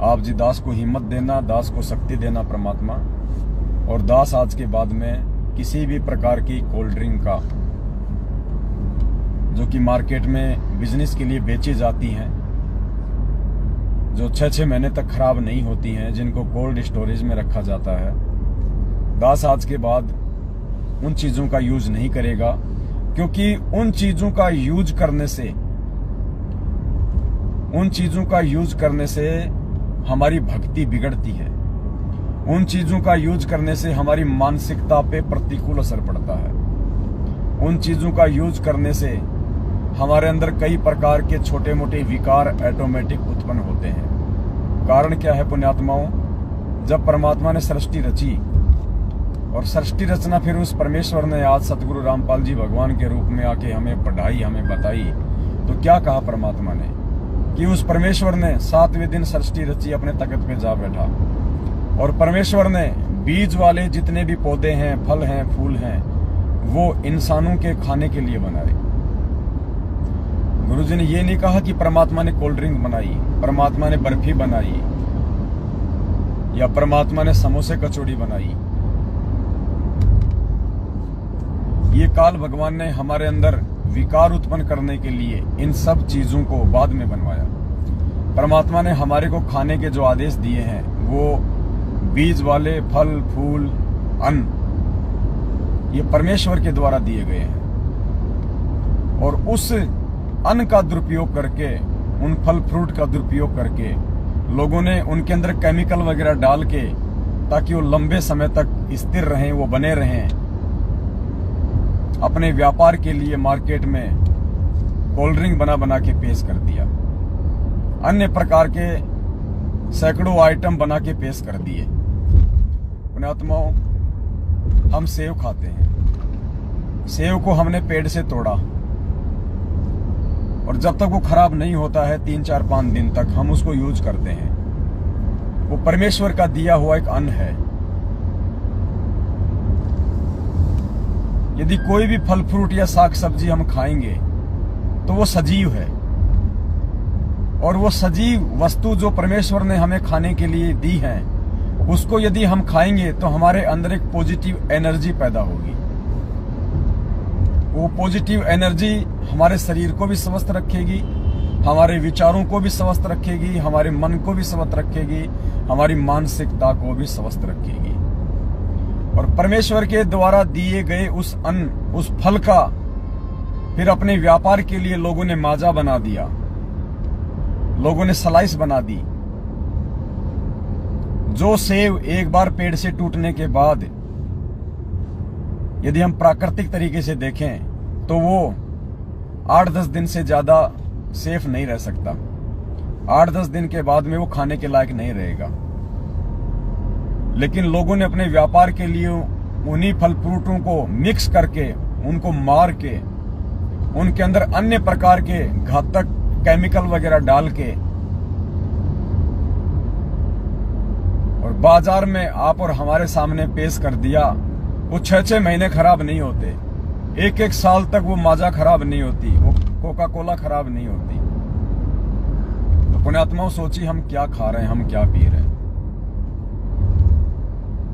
आप जी दास को हिम्मत देना, दास को शक्ति देना परमात्मा। और दास आज के बाद में किसी भी प्रकार की कोल्ड ड्रिंक का जो कि मार्केट में बिजनेस के लिए बेची जाती हैं, जो 6-6 महीने तक खराब नहीं होती हैं, जिनको कोल्ड स्टोरेज में रखा जाता है, दास आज के बाद उन चीजों का यूज नहीं करेगा। क्योंकि उन चीजों का यूज करने से हमारी भक्ति बिगड़ती है। उन चीजों का यूज करने से हमारी मानसिकता पे प्रतिकूल असर पड़ता है। उन चीजों का यूज करने से हमारे अंदर कई प्रकार के छोटे मोटे विकार ऑटोमेटिक उत्पन्न होते हैं। कारण क्या है पुण्यात्माओं? जब परमात्मा ने सृष्टि रची और सृष्टि रचना फिर उस परमेश्वर ने आज सतगुरु रामपाल जी भगवान के रूप में आके हमें पढ़ाई, हमें बताई, तो क्या कहा परमात्मा ने कि उस परमेश्वर ने 7वें दिन सृष्टि रची, अपने तख्त पे जा बैठा और परमेश्वर ने बीज वाले जितने भी पौधे हैं, फल हैं, फूल हैं, वो इंसानों के खाने के लिए बनाए। गुरुजी ने ये नहीं कहा कि परमात्मा ने कोल्ड ड्रिंक बनाई, परमात्मा ने बर्फी बनाई या परमात्मा ने समोसे कचौड़ी बनाई। ये काल भगवान ने हमारे अंदर विकार उत्पन्न करने के लिए इन सब चीजों को बाद में बनवाया। परमात्मा ने हमारे को खाने के जो आदेश दिए हैं वो बीज वाले फल, फूल, अन्न, ये परमेश्वर के द्वारा दिए गए हैं। और उस अन्न का दुरुपयोग करके, उन फल फ्रूट का दुरुपयोग करके लोगों ने उनके अंदर केमिकल वगैरह डाल के, ताकि वो लंबे समय तक स्थिर रहें, वो बने रहें, अपने व्यापार के लिए मार्केट में कोल्ड ड्रिंक बना बना के पेश कर दिया। अन्य प्रकार के सैकड़ों आइटम बना के पेश कर दिए। पुण्यात्माओं, हम सेव खाते हैं, सेव को हमने पेड़ से तोड़ा और जब तक वो खराब नहीं होता है 3, 4, 5 दिन तक हम उसको यूज करते हैं। वो परमेश्वर का दिया हुआ एक अन्न है। यदि कोई भी फल फ्रूट या साग सब्जी हम खाएंगे तो वो सजीव है, और वो सजीव वस्तु जो परमेश्वर ने हमें खाने के लिए दी है, उसको यदि हम खाएंगे तो हमारे अंदर एक पॉजिटिव एनर्जी पैदा होगी। वो पॉजिटिव एनर्जी हमारे शरीर को भी स्वस्थ रखेगी, हमारे विचारों को भी स्वस्थ रखेगी, हमारे मन को भी स्वस्थ रखेगी, हमारी मानसिकता को भी स्वस्थ रखेगी। और परमेश्वर के द्वारा दिए गए उस अन्न, उस फल का फिर अपने व्यापार के लिए लोगों ने माजा बना दिया, लोगों ने स्लाइस बना दी, जो सेब एक बार पेड़ से टूटने के बाद यदि हम प्राकृतिक तरीके से देखें तो वो 8-10 दिन से ज्यादा सेफ नहीं रह सकता। 8-10 दिन के बाद में वो खाने के लायक नहीं रहेगा। लेकिन लोगों ने अपने व्यापार के लिए उन्हीं फल फ्रूटों को मिक्स करके, उनको मार के, उनके अंदर अन्य प्रकार के घातक केमिकल वगैरह डाल के और बाजार में आप और हमारे सामने पेश कर दिया। वो 6-6 महीने खराब नहीं होते, 1-1 साल तक वो माजा खराब नहीं होती, वो कोका कोला खराब नहीं होती। तो पुण्यात्माओं, सोचिए हम क्या खा रहे हैं, हम क्या पी रहे हैं।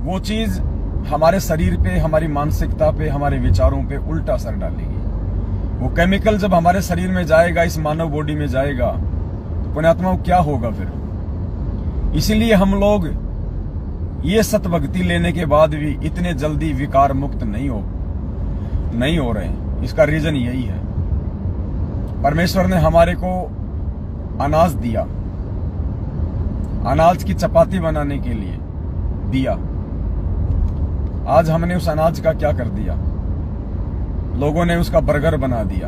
वो चीज हमारे शरीर पे, हमारी मानसिकता पे, हमारे विचारों पे उल्टा असर डालेगी। वो केमिकल जब हमारे शरीर में जाएगा, इस मानव बॉडी में जाएगा, तो पुण्यात्माओं क्या होगा फिर। इसीलिए हम लोग ये सतभक्ति लेने के बाद भी इतने जल्दी विकार मुक्त नहीं हो रहे हैं। इसका रीजन यही है, परमेश्वर ने हमारे को अनाज दिया, अनाज की चपाती बनाने के लिए दिया। आज हमने उस अनाज का क्या कर दिया? लोगों ने उसका बर्गर बना दिया,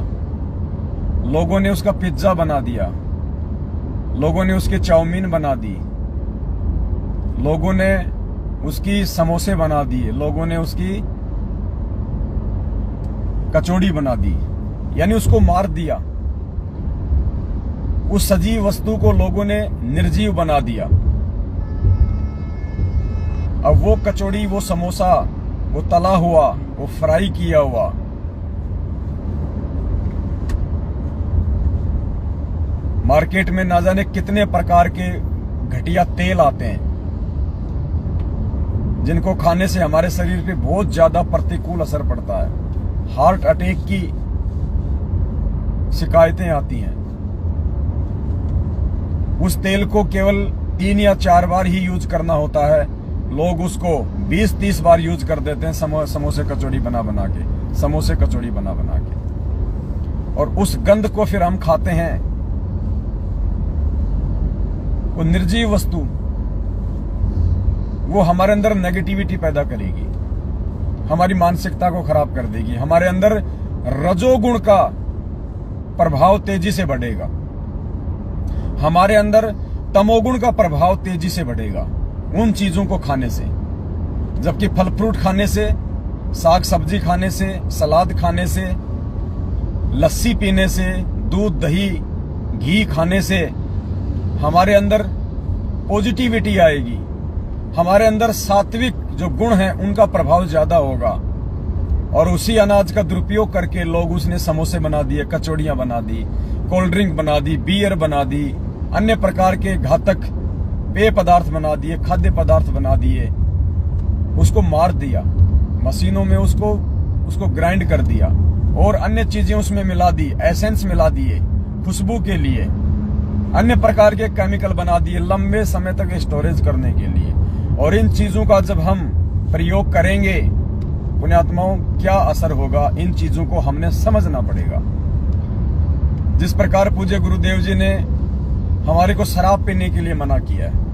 लोगों ने उसका पिज्जा बना दिया, लोगों ने उसके चाउमीन बना दी, लोगों ने उसकी समोसे बना दिए, लोगों ने उसकी कचौड़ी बना दी, यानी उसको मार दिया। उस सजीव वस्तु को लोगों ने निर्जीव बना दिया। अब वो कचौड़ी, वो समोसा, वो तला हुआ, वो फ्राई किया हुआ, मार्केट में ना जाने कितने प्रकार के घटिया तेल आते हैं, जिनको खाने से हमारे शरीर पे बहुत ज्यादा प्रतिकूल असर पड़ता है। हार्ट अटैक की शिकायतें आती हैं। उस तेल को केवल 3 या 4 बार ही यूज करना होता है, लोग उसको 20-30 बार यूज कर देते हैं समोसे कचौड़ी बना बना के, और उस गंध को फिर हम खाते हैं। वो निर्जीव वस्तु, वो हमारे अंदर नेगेटिविटी पैदा करेगी, हमारी मानसिकता को खराब कर देगी, हमारे अंदर रजोगुण का प्रभाव तेजी से बढ़ेगा, हमारे अंदर तमोगुण का प्रभाव तेजी से बढ़ेगा उन चीजों को खाने से। जबकि फल फ्रूट खाने से, साग सब्जी खाने से, सलाद खाने से, लस्सी पीने से, दूध दही घी खाने से हमारे अंदर पॉजिटिविटी आएगी, हमारे अंदर सात्विक जो गुण हैं उनका प्रभाव ज्यादा होगा। और उसी अनाज का दुरुपयोग करके लोग उसने समोसे बना दिए, कचौड़ियां बना दी, कोल्ड ड्रिंक बना दी, बियर बना दी, अन्य प्रकार के घातक पेय पदार्थ बना दिए, खाद्य पदार्थ बना दिए, उसको मार दिया, मशीनों में उसको ग्राइंड कर दिया और अन्य चीजें उसमें मिला दी, एसेंस मिला दिए खुशबू के लिए, अन्य प्रकार के केमिकल बना दिए लंबे समय तक स्टोरेज करने के लिए। और इन चीजों का जब हम प्रयोग करेंगे पुण्यात्माओं, क्या असर होगा, इन चीजों को हमने समझना पड़ेगा। जिस प्रकार पूज्य गुरुदेव जी ने हमारे को शराब पीने के लिए मना किया है,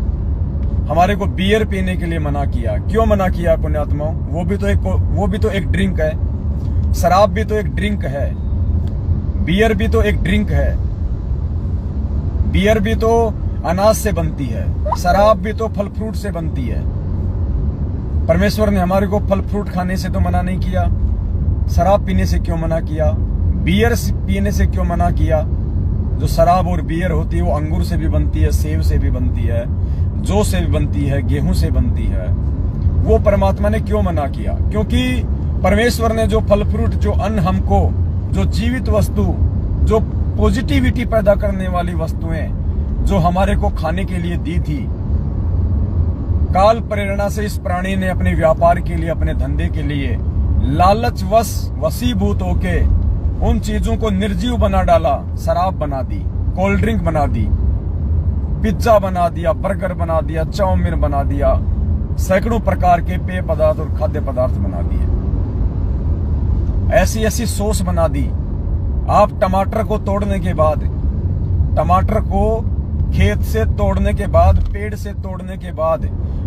हमारे को बियर पीने के लिए मना किया, क्यों मना किया पुण्यात्माओं? वो भी तो एक ड्रिंक है, शराब भी तो एक ड्रिंक है, बियर भी तो एक ड्रिंक है, बियर भी तो अनाज से बनती है, शराब भी तो फल फ्रूट से बनती है। परमेश्वर ने हमारे को फल फ्रूट खाने से तो मना नहीं किया, शराब पीने से क्यों मना किया, बियर पीने से क्यों मना किया? जो शराब और बियर होती है वो अंगूर से भी बनती है, सेब से भी बनती है, जौ से भी बनती है, गेहूं से बनती है। वो परमात्मा ने क्यों मना किया? क्योंकि परमेश्वर ने जो फल फ्रूट, जो अन्न हमको, जो जीवित वस्तु, जो पॉजिटिविटी पैदा करने वाली वस्तुएं जो हमारे को खाने के लिए दी थी, काल प्रेरणा से इस प्राणी ने अपने व्यापार के लिए, अपने धंधे के लिए लालचवश वशीभूत होके उन चीजों को निर्जीव बना डाला, शराब बना दी, कोल्ड ड्रिंक बना दी, पिज्जा बना दिया, बर्गर बना दिया, चाउमीन बना दिया, सैकड़ों प्रकार के पेय पदार्थ और खाद्य पदार्थ बना दिए, ऐसी ऐसी सॉस बना दी। आप टमाटर को तोड़ने के बाद, टमाटर को खेत से तोड़ने के बाद, पेड़ से तोड़ने के बाद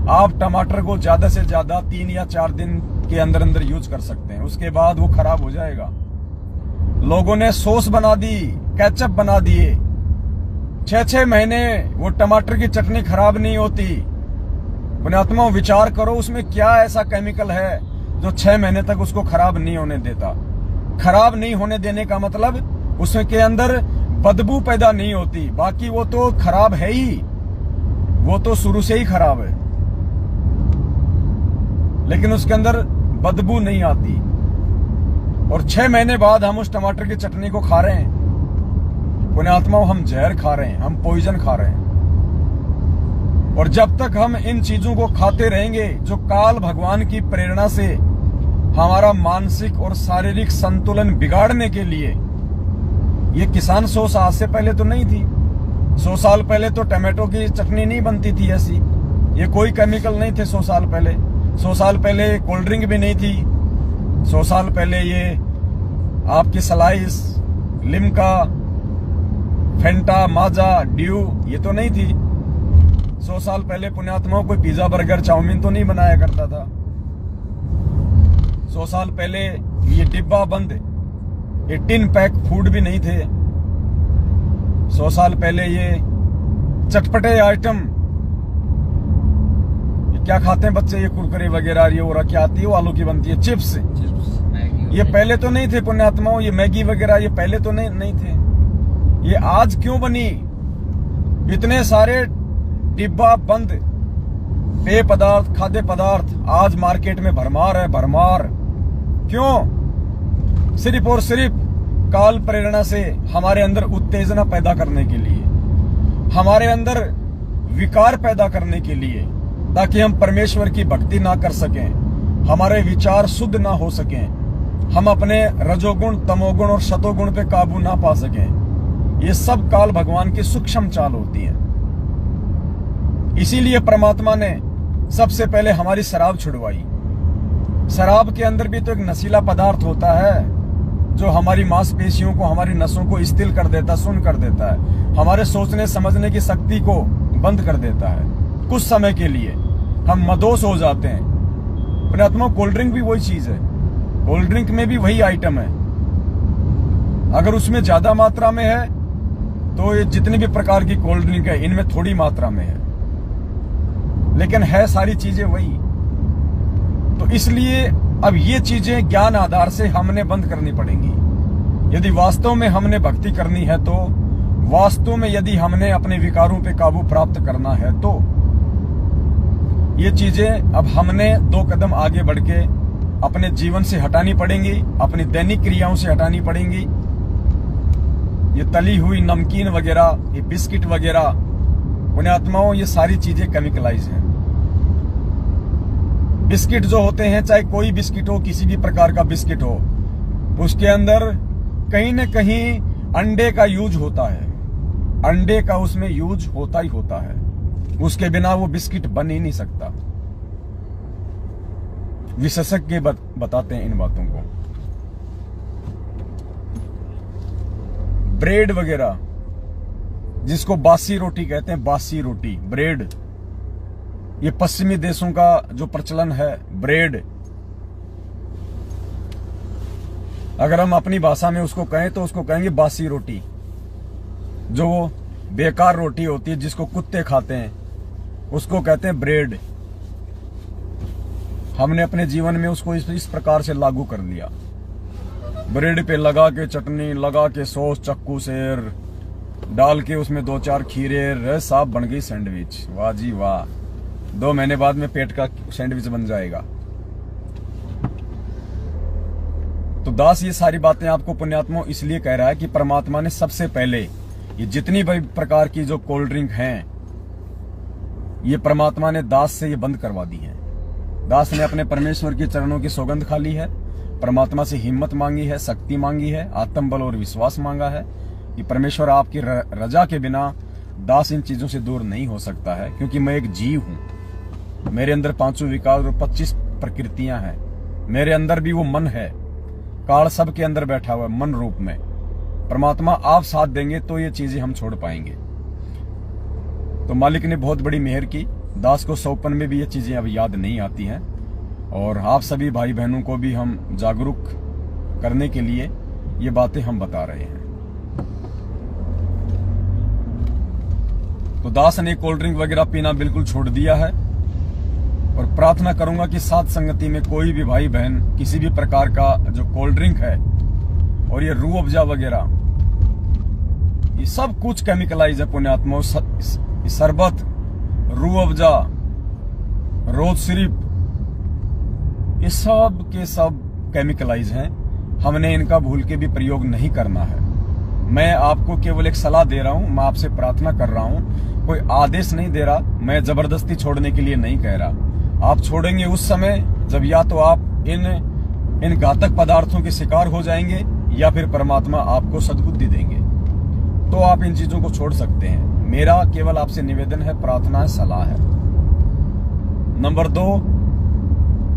आप टमाटर को ज्यादा से ज्यादा 3 या 4 दिन के अंदर अंदर यूज कर सकते हैं, उसके बाद वो खराब हो जाएगा। लोगों ने सॉस बना दी, केचप बना दिए, 6-6 महीने वो टमाटर की चटनी खराब नहीं होती। पुण्यात्माओं, विचार करो उसमें क्या ऐसा केमिकल है जो 6 महीने तक उसको खराब नहीं होने देता। खराब नहीं होने देने का मतलब उसमें के अंदर बदबू पैदा नहीं होती, बाकी वो तो खराब है ही, वो तो शुरू से ही खराब है, लेकिन उसके अंदर बदबू नहीं आती। और 6 महीने बाद हम उस टमाटर की चटनी को खा रहे हैं। पुण्यात्माओं, हम जहर खा रहे हैं, हम पॉइजन खा रहे हैं। और जब तक हम इन चीजों को खाते रहेंगे जो काल भगवान की प्रेरणा से हमारा मानसिक और शारीरिक संतुलन बिगाड़ने के लिए, ये किसान सॉस आज से पहले तो नहीं थी। 100 साल पहले तो टमाटो की चटनी नहीं बनती थी ऐसी, ये कोई केमिकल नहीं थे 100 साल पहले। 100 साल पहले कोल्ड ड्रिंक भी नहीं थी। 100 साल पहले ये आपकी स्लाइस, लिम्का, फेंटा, माजा, ड्यू ये तो नहीं थी। 100 साल पहले पुण्यात्माओं कोई पिज्जा, बर्गर, चाउमीन तो नहीं बनाया करता था। 100 साल पहले ये डिब्बा बंद, ये टिन पैक फूड भी नहीं थे। 100 साल पहले ये चटपटे आइटम, ये क्या खाते हैं बच्चे, ये कुरकुरे वगैरह, ये और क्या आती है वो आलू की बनती है, चिप्स, ये पहले तो नहीं थे पुण्यात्माओं। ये मैगी वगैरह ये पहले तो नहीं थे। ये आज क्यों बनी? इतने सारे डिब्बा बंद पेय पदार्थ, खाद्य पदार्थ आज मार्केट में भरमार है, भरमार। क्यों? सिर्फ और सिर्फ काल प्रेरणा से हमारे अंदर उत्तेजना पैदा करने के लिए, हमारे अंदर विकार पैदा करने के लिए, ताकि हम परमेश्वर की भक्ति ना कर सकें, हमारे विचार शुद्ध ना हो सकें, हम अपने रजोगुण, तमोगुण और शतोगुण पे काबू ना पा सकें। ये सब काल भगवान की सूक्ष्म चाल होती है। इसीलिए परमात्मा ने सबसे पहले हमारी शराब छुड़वाई। शराब के अंदर भी तो एक नशीला पदार्थ होता है जो हमारी मांसपेशियों को, हमारी नसों को स्थिर कर देता, सुन्न कर देता है, हमारे सोचने समझने की शक्ति को बंद कर देता है। कुछ समय के लिए हम मदोश हो जाते हैं। पुण्यात्मा, कोल्ड ड्रिंक भी वही चीज है, कोल्ड ड्रिंक में भी वही आइटम है। अगर उसमें ज्यादा मात्रा में है तो ये जितनी भी प्रकार की कोल्ड ड्रिंक है इनमें थोड़ी मात्रा में है, लेकिन है सारी चीजें वही। तो इसलिए अब ये चीजें ज्ञान आधार से हमने बंद करनी पड़ेंगी। यदि वास्तव में हमने भक्ति करनी है तो, वास्तव में यदि हमने अपने विकारों पे काबू प्राप्त करना है तो ये चीजें अब हमने 2 कदम आगे बढ़ के अपने जीवन से हटानी पड़ेंगी, अपनी दैनिक क्रियाओं से हटानी पड़ेंगी। ये तली हुई नमकीन वगैरह, ये बिस्किट वगैरह, पुण्यात्माओं, ये सारी चीजें केमिकलाइज हैं। बिस्किट जो होते हैं, चाहे कोई बिस्किट हो, किसी भी प्रकार का बिस्किट हो, उसके अंदर कहीं न कहीं अंडे का यूज होता है। अंडे का उसमें यूज होता ही होता है, उसके बिना वो बिस्किट बन ही नहीं सकता। विशेषज्ञ बताते हैं इन बातों को। ब्रेड वगैरह, जिसको बासी रोटी कहते हैं, बासी रोटी, ब्रेड, ये पश्चिमी देशों का जो प्रचलन है, ब्रेड। अगर हम अपनी भाषा में उसको कहें तो उसको कहेंगे बासी रोटी। जो वो बेकार रोटी होती है जिसको कुत्ते खाते हैं, उसको कहते हैं ब्रेड। हमने अपने जीवन में उसको इस प्रकार से लागू कर लिया। ब्रेड पे लगा के चटनी, लगा के सॉस, चक्कू से डाल के उसमें 2-4 खीरे, रे साहब बन गई सैंडविच। वाह जी वाह, 2 महीने बाद में पेट का सैंडविच बन जाएगा। तो दास ये सारी बातें आपको पुण्यात्मा इसलिए कह रहा है कि परमात्मा ने सबसे पहले ये जितनी भी प्रकार की जो कोल्ड ड्रिंक हैं, ये परमात्मा ने दास से ये बंद करवा दी है। दास ने अपने परमेश्वर के चरणों की सौगंध खा ली है, परमात्मा से हिम्मत मांगी है, शक्ति मांगी है, आत्मबल और विश्वास मांगा है कि परमेश्वर आपकी रजा के बिना दास इन चीजों से दूर नहीं हो सकता है, क्योंकि मैं एक जीव हूं। मेरे अंदर 5 विकार और 25 प्रकृतियां हैं। मेरे अंदर भी वो मन है, काल सबके अंदर बैठा हुआ है मन रूप में। परमात्मा आप साथ देंगे तो ये चीजें हम छोड़ पाएंगे। तो मालिक ने बहुत बड़ी मेहर की दास को सौपन में भी ये चीजें अब याद नहीं आती हैं, और आप सभी भाई बहनों को भी हम जागरूक करने के लिए ये बातें हम बता रहे हैं। तो दास ने कोल्ड ड्रिंक वगैरह पीना बिल्कुल छोड़ दिया है, और प्रार्थना करूंगा कि साथ संगति में कोई भी भाई बहन किसी भी प्रकार का जो कोल्ड ड्रिंक है और ये रूह अफ़ज़ा वगैरह, ये सब कुछ केमिकलाइज है पुण्यात्माओं। शरबत, रूह अफ़ज़ा, रोज सिरप, ये सब के सब केमिकलाइज हैं। हमने इनका भूल के भी प्रयोग नहीं करना है। मैं आपको केवल एक सलाह दे रहा हूं, मैं आपसे प्रार्थना कर रहा हूं, कोई आदेश नहीं दे रहा, मैं जबरदस्ती छोड़ने के लिए नहीं कह रहा। आप छोड़ेंगे उस समय जब या तो आप इन घातक पदार्थों के शिकार हो जाएंगे, या फिर परमात्मा आपको सद्बुद्धि देंगे, तो आप इन चीजों को छोड़ सकते हैं। मेरा केवल आपसे निवेदन है, प्रार्थना है, सलाह है। नंबर 2,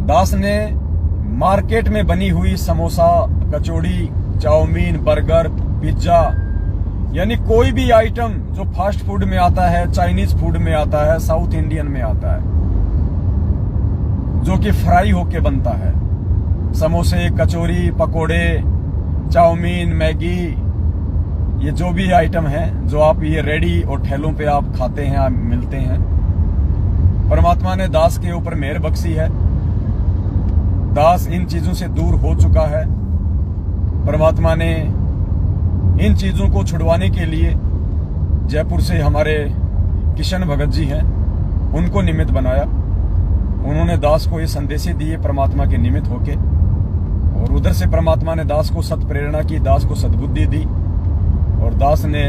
दास ने मार्केट में बनी हुई समोसा, कचौड़ी, चाउमीन, बर्गर, पिज्जा, यानी कोई भी आइटम जो फास्ट फूड में आता है, चाइनीज फूड में आता है, साउथ इंडियन में आता है, जो कि फ्राई होके बनता है, समोसे, कचौरी, पकोड़े, चाउमीन, मैगी, ये जो भी आइटम है जो आप ये रेडी और ठेलों पे आप खाते हैं, आप मिलते हैं, परमात्मा ने दास के ऊपर मेहर बख्शी है। दास इन चीजों से दूर हो चुका है। परमात्मा ने इन चीजों को छुड़वाने के लिए जयपुर से हमारे किशन भगत जी हैं, उनको निमित्त बनाया। उन्होंने दास को ये संदेशे दिए परमात्मा के निमित्त होके, और उधर से परमात्मा ने दास को सत प्रेरणा की, दास को सद्बुद्धि दी, और दास ने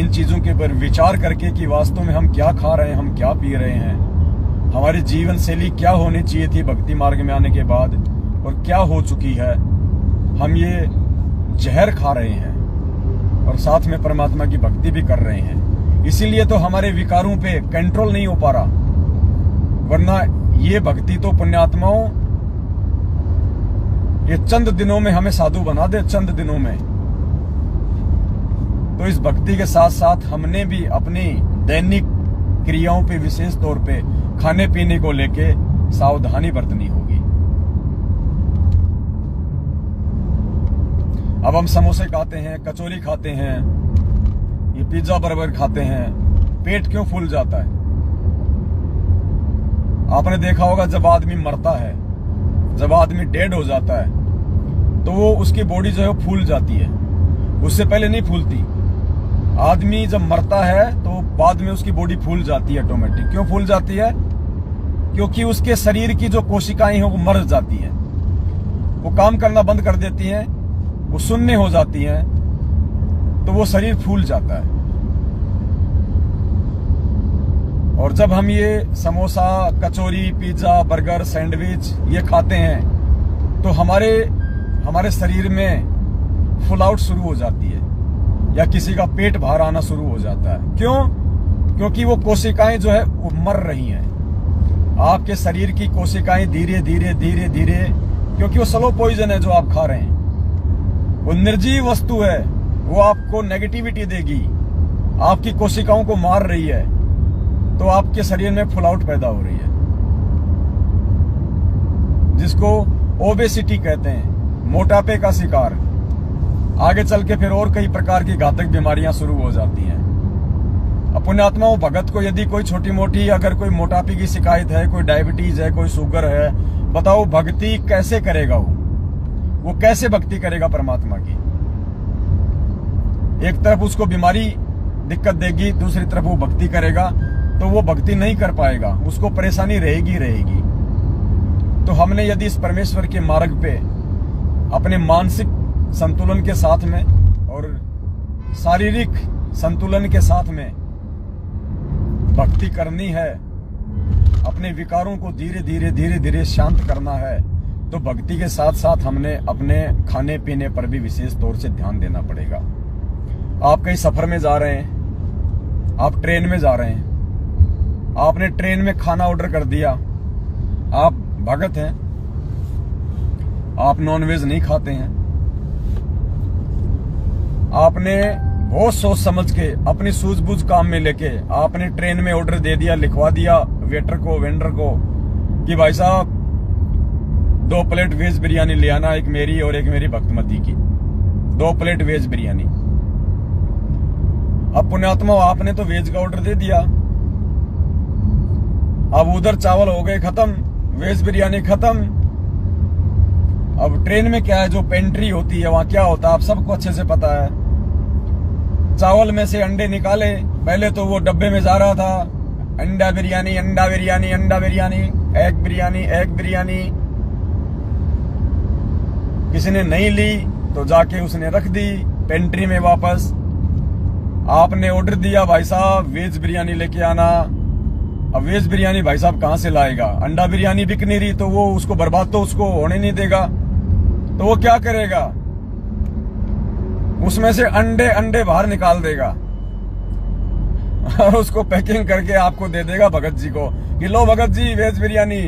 इन चीजों के ऊपर विचार करके कि वास्तव में हम क्या खा रहे हैं, हम क्या पी रहे हैं, हमारी जीवन शैली क्या होनी चाहिए थी भक्ति मार्ग में आने के बाद, और क्या हो चुकी है, हम ये जहर खा रहे हैं और साथ में परमात्मा की भक्ति भी कर रहे हैं। इसीलिए तो हमारे विकारों पे कंट्रोल नहीं हो पा रहा, वरना ये भक्ति तो पुण्यात्माओं ये चंद दिनों में हमें साधु बना दे, चंद दिनों में। तो इस भक्ति के साथ साथ हमने भी अपनी दैनिक क्रियाओं पे, विशेष तौर पे खाने पीने को लेके सावधानी बरतनी होगी। अब हम समोसे खाते हैं, कचौरी खाते हैं, ये पिज्जा बर्गर खाते हैं, पेट क्यों फूल जाता है? आपने देखा होगा जब आदमी मरता है, जब आदमी डेड हो जाता है, तो वो उसकी बॉडी जो है वो फूल जाती है, उससे पहले नहीं फूलती। आदमी जब मरता है तो बाद में उसकी बॉडी फूल जाती है ऑटोमेटिक। क्यों फूल जाती है? क्योंकि उसके शरीर की जो कोशिकाएं हैं वो मर जाती हैं, वो काम करना बंद कर देती हैं, वो शून्य हो जाती हैं, तो वो शरीर फूल जाता है। और जब हम ये समोसा, कचौरी, पिज्जा, बर्गर, सैंडविच ये खाते हैं, तो हमारे शरीर में फुल आउट शुरू हो जाती है, या किसी का पेट बाहर आना शुरू हो जाता है। क्यों? क्योंकि वो कोशिकाएं जो है वो मर रही हैं। आपके शरीर की कोशिकाएं धीरे धीरे धीरे धीरे, क्योंकि वो स्लो पॉइजन है जो आप खा रहे हैं, वो निर्जीव वस्तु है, वो आपको नेगेटिविटी देगी, आपकी कोशिकाओं को मार रही है, तो आपके शरीर में फुल आउट पैदा हो रही है, जिसको ओबेसिटी कहते हैं, मोटापे का शिकार। आगे चल के फिर और कई प्रकार की घातक बीमारियां शुरू हो जाती हैं। पुण्यात्माओं, भगत को यदि कोई छोटी मोटी अगर कोई मोटापे की शिकायत है, कोई डायबिटीज है, कोई शुगर है, बताओ भक्ति कैसे करेगा? वो कैसे भक्ति करेगा परमात्मा की? एक तरफ उसको बीमारी दिक्कत देगी, दूसरी तरफ वो भक्ति करेगा, तो वो भक्ति नहीं कर पाएगा, उसको परेशानी रहेगी रहेगी। तो हमने यदि इस परमेश्वर के मार्ग पे अपने मानसिक संतुलन के साथ में और शारीरिक संतुलन के साथ में भक्ति करनी है, अपने विकारों को धीरे धीरे धीरे धीरे शांत करना है, तो भक्ति के साथ साथ हमने अपने खाने पीने पर भी विशेष तौर से ध्यान देना पड़ेगा। आप कहीं सफर में जा रहे हैं, आप ट्रेन में जा रहे हैं, आपने ट्रेन में खाना ऑर्डर कर दिया, आप भगत हैं, आप नॉनवेज नहीं खाते हैं, आपने बहुत सोच समझ के अपनी सूझबूझ काम में लेके आपने ट्रेन में ऑर्डर दे दिया, लिखवा दिया वेटर को, वेंडर को कि भाई साहब 2 प्लेट वेज बिरयानी ले आना, एक मेरी और एक मेरी भक्तमती की, 2 प्लेट वेज बिरयानी। अब पुण्यात्मा आपने तो वेज का ऑर्डर दे दिया, अब उधर चावल हो गए खत्म, वेज बिरयानी खत्म। अब ट्रेन में क्या है, जो पेंट्री होती है वहां क्या होता है आप सबको अच्छे से पता है। चावल में से अंडे निकाले, पहले तो वो डब्बे में जा रहा था, अंडा बिरयानी, अंडा बिरयानी, अंडा बिरयानी, एग बिरयानी, एग बिरयानी। किसी ने नहीं ली तो जाके उसने रख दी पेंट्री में वापस। आपने ऑर्डर दिया भाई साहब वेज बिरयानी लेके आना, अब वेज बिरयानी भाई साहब कहां से लाएगा? अंडा बिरयानी बिक नहीं रही तो वो उसको बर्बाद तो उसको होने नहीं देगा, तो वो क्या करेगा? उसमें से अंडे अंडे बाहर निकाल देगा और उसको पैकिंग करके आपको दे देगा भगत जी को कि लो भगत जी वेज बिरयानी।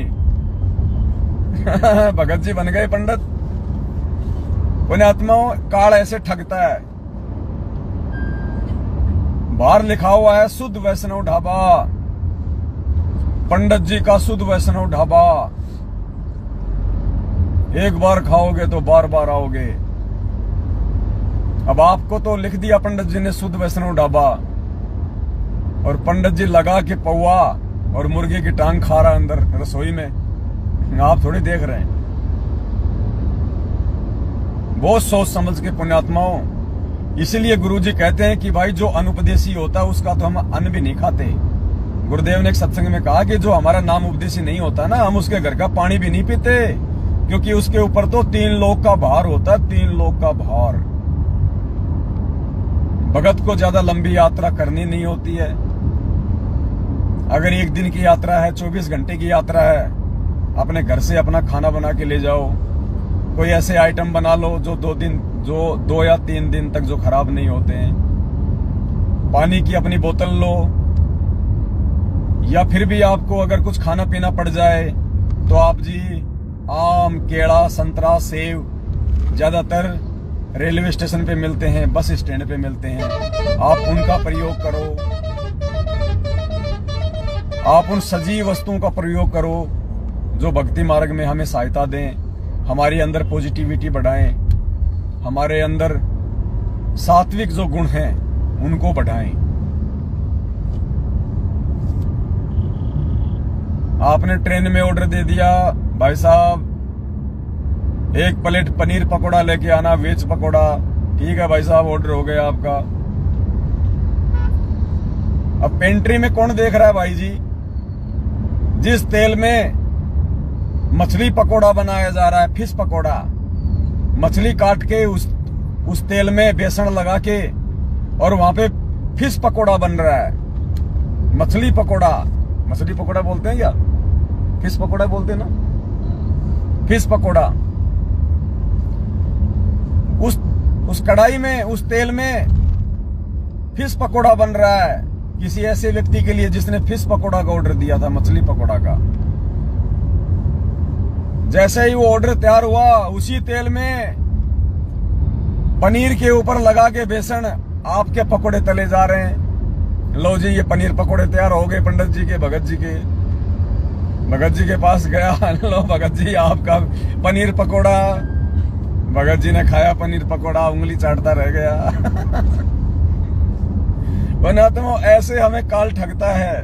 भगत जी बन गए पंडित। पुण्यात्माओं, काल ऐसे ठगता है। बाहर लिखा हुआ है शुद्ध वैष्णव ढाबा, पंडित जी का शुद्ध वैष्णव ढाबा। एक बार खाओगे तो बार बार आओगे। अब आपको तो लिख दिया पंडित जी ने शुद्ध वैष्णव ढाबा, और पंडित जी लगा के पौआ और मुर्गे की टांग खा रहा अंदर रसोई में, आप थोड़ी देख रहे हैं। बहुत सोच समझ के पुण्यात्माओं, इसीलिए गुरुजी कहते हैं कि भाई जो अनुपदेशी होता है उसका तो हम अन्न भी नहीं खाते। गुरुदेव ने एक सत्संग में कहा कि जो हमारा नाम उपदेशी नहीं होता ना, हम उसके घर का पानी भी नहीं पीते, क्योंकि उसके ऊपर तो 3 लोक का भार होता है, 3 लोक का भार। भगत को ज्यादा लंबी यात्रा करनी नहीं होती है। अगर 1 दिन की यात्रा है, 24 घंटे की यात्रा है, अपने घर से अपना खाना बना के ले जाओ। कोई ऐसे आइटम बना लो जो 2 या 3 दिन तक जो खराब नहीं होते हैं। पानी की अपनी बोतल लो, या फिर भी आपको अगर कुछ खाना पीना पड़ जाए तो आप जी आम, केला, संतरा, सेब ज्यादातर रेलवे स्टेशन पे मिलते हैं, बस स्टैंड पे मिलते हैं, आप उनका प्रयोग करो। आप उन सजीव वस्तुओं का प्रयोग करो जो भक्ति मार्ग में हमें सहायता दें, हमारे अंदर पॉजिटिविटी बढ़ाएं, हमारे अंदर सात्विक जो गुण हैं उनको बढ़ाएं। आपने ट्रेन में ऑर्डर दे दिया भाई साहब 1 प्लेट पनीर पकोड़ा लेके आना, वेज पकोड़ा। ठीक है भाई साहब, ऑर्डर हो गया आपका। अब पेंट्री में कौन देख रहा है भाई जी? जिस तेल में मछली पकोड़ा बनाया जा रहा है, फिश पकोड़ा, मछली काट के उस तेल में बेसन लगा के और वहां पे फिश पकोड़ा बन रहा है। मछली पकोड़ा बोलते हैं क्या? फिश पकोड़ा बोलते हैं ना, फिश पकोड़ा। उस कढ़ाई में, उस तेल में फिश पकोड़ा बन रहा है किसी ऐसे व्यक्ति के लिए जिसने फिश पकोड़ा का ऑर्डर दिया था, मछली पकोड़ा का। जैसे ही वो ऑर्डर तैयार हुआ, उसी तेल में पनीर के ऊपर लगा के बेसन आपके पकोड़े तले जा रहे हैं। लो जी, ये पनीर पकोड़े तैयार हो गए पंडित जी के, भगत जी के। भगत जी के पास गया, लो भगत जी आपका पनीर पकोड़ा। भगत जी ने खाया पनीर पकोड़ा, उंगली चाटता रह गया। पुण्यात्मा, ऐसे हमें काल ठगता है।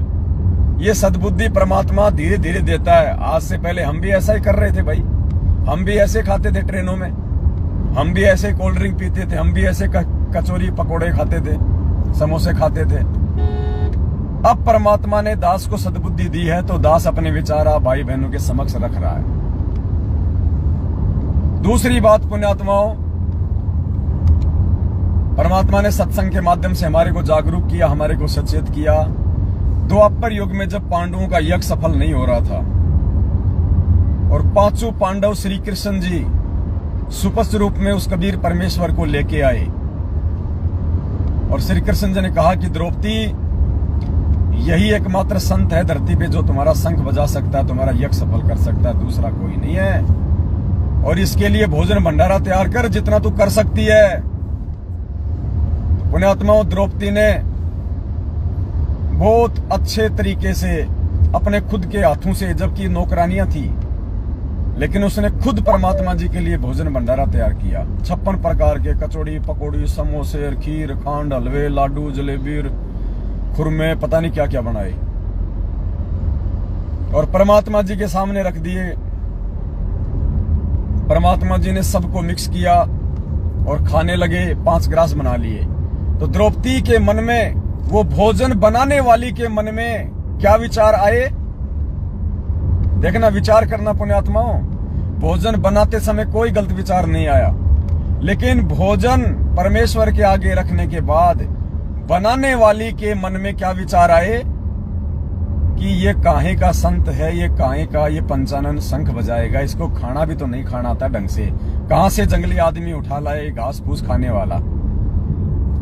ये सद्बुद्धि परमात्मा धीरे धीरे देता है। आज से पहले हम भी ऐसा ही कर रहे थे भाई, हम भी ऐसे खाते थे ट्रेनों में, हम भी ऐसे कोल्ड ड्रिंक पीते थे, हम भी ऐसे कचौरी पकोड़े खाते थे, समोसे खाते थे। अब परमात्मा ने दास को सद्बुद्धि दी है तो दास अपने विचार भाई बहनों के समक्ष रख रहा है। दूसरी बात पुण्यात्माओं, परमात्मा ने सत्संग के माध्यम से हमारे को जागरूक किया, हमारे को सचेत किया। द्वापर युग में जब पांडवों का यज्ञ सफल नहीं हो रहा था और 5 पांडव श्री कृष्ण जी सुपस्थ रूप में उस कबीर परमेश्वर को लेके आए और श्री कृष्ण जी ने कहा कि द्रौपदी, यही एकमात्र संत है धरती पे जो तुम्हारा शंख बजा सकता है, तुम्हारा यज्ञ सफल कर सकता है, दूसरा कोई नहीं है। और इसके लिए भोजन भंडारा तैयार कर जितना तू कर सकती है। पुण्यात्माओं, द्रौपदी ने बहुत अच्छे तरीके से अपने खुद के हाथों से, जबकि नौकरानियां थी, लेकिन उसने खुद परमात्मा जी के लिए भोजन भंडारा तैयार किया। 56 प्रकार के कचौड़ी, पकौड़ी, समोसे, खीर, खांड, हलवे, लाडू, जलेबी, खुरमे, पता नहीं क्या क्या बनाए और परमात्मा जी के सामने रख दिए। परमात्मा जी ने सबको मिक्स किया और खाने लगे। 5 ग्रास बना लिए। तो द्रौपदी के मन में, वो भोजन बनाने वाली के मन में क्या विचार आए? देखना, विचार करना पुण्यात्माओं। भोजन बनाते समय कोई गलत विचार नहीं आया, लेकिन भोजन परमेश्वर के आगे रखने के बाद बनाने वाली के मन में क्या विचार आए कि ये काहे का संत है, ये काहे का ये पंचानन शंख बजाएगा, इसको खाना भी तो नहीं खाना आता ढंग से, कहां से जंगली आदमी उठा लाए घास फूस खाने वाला।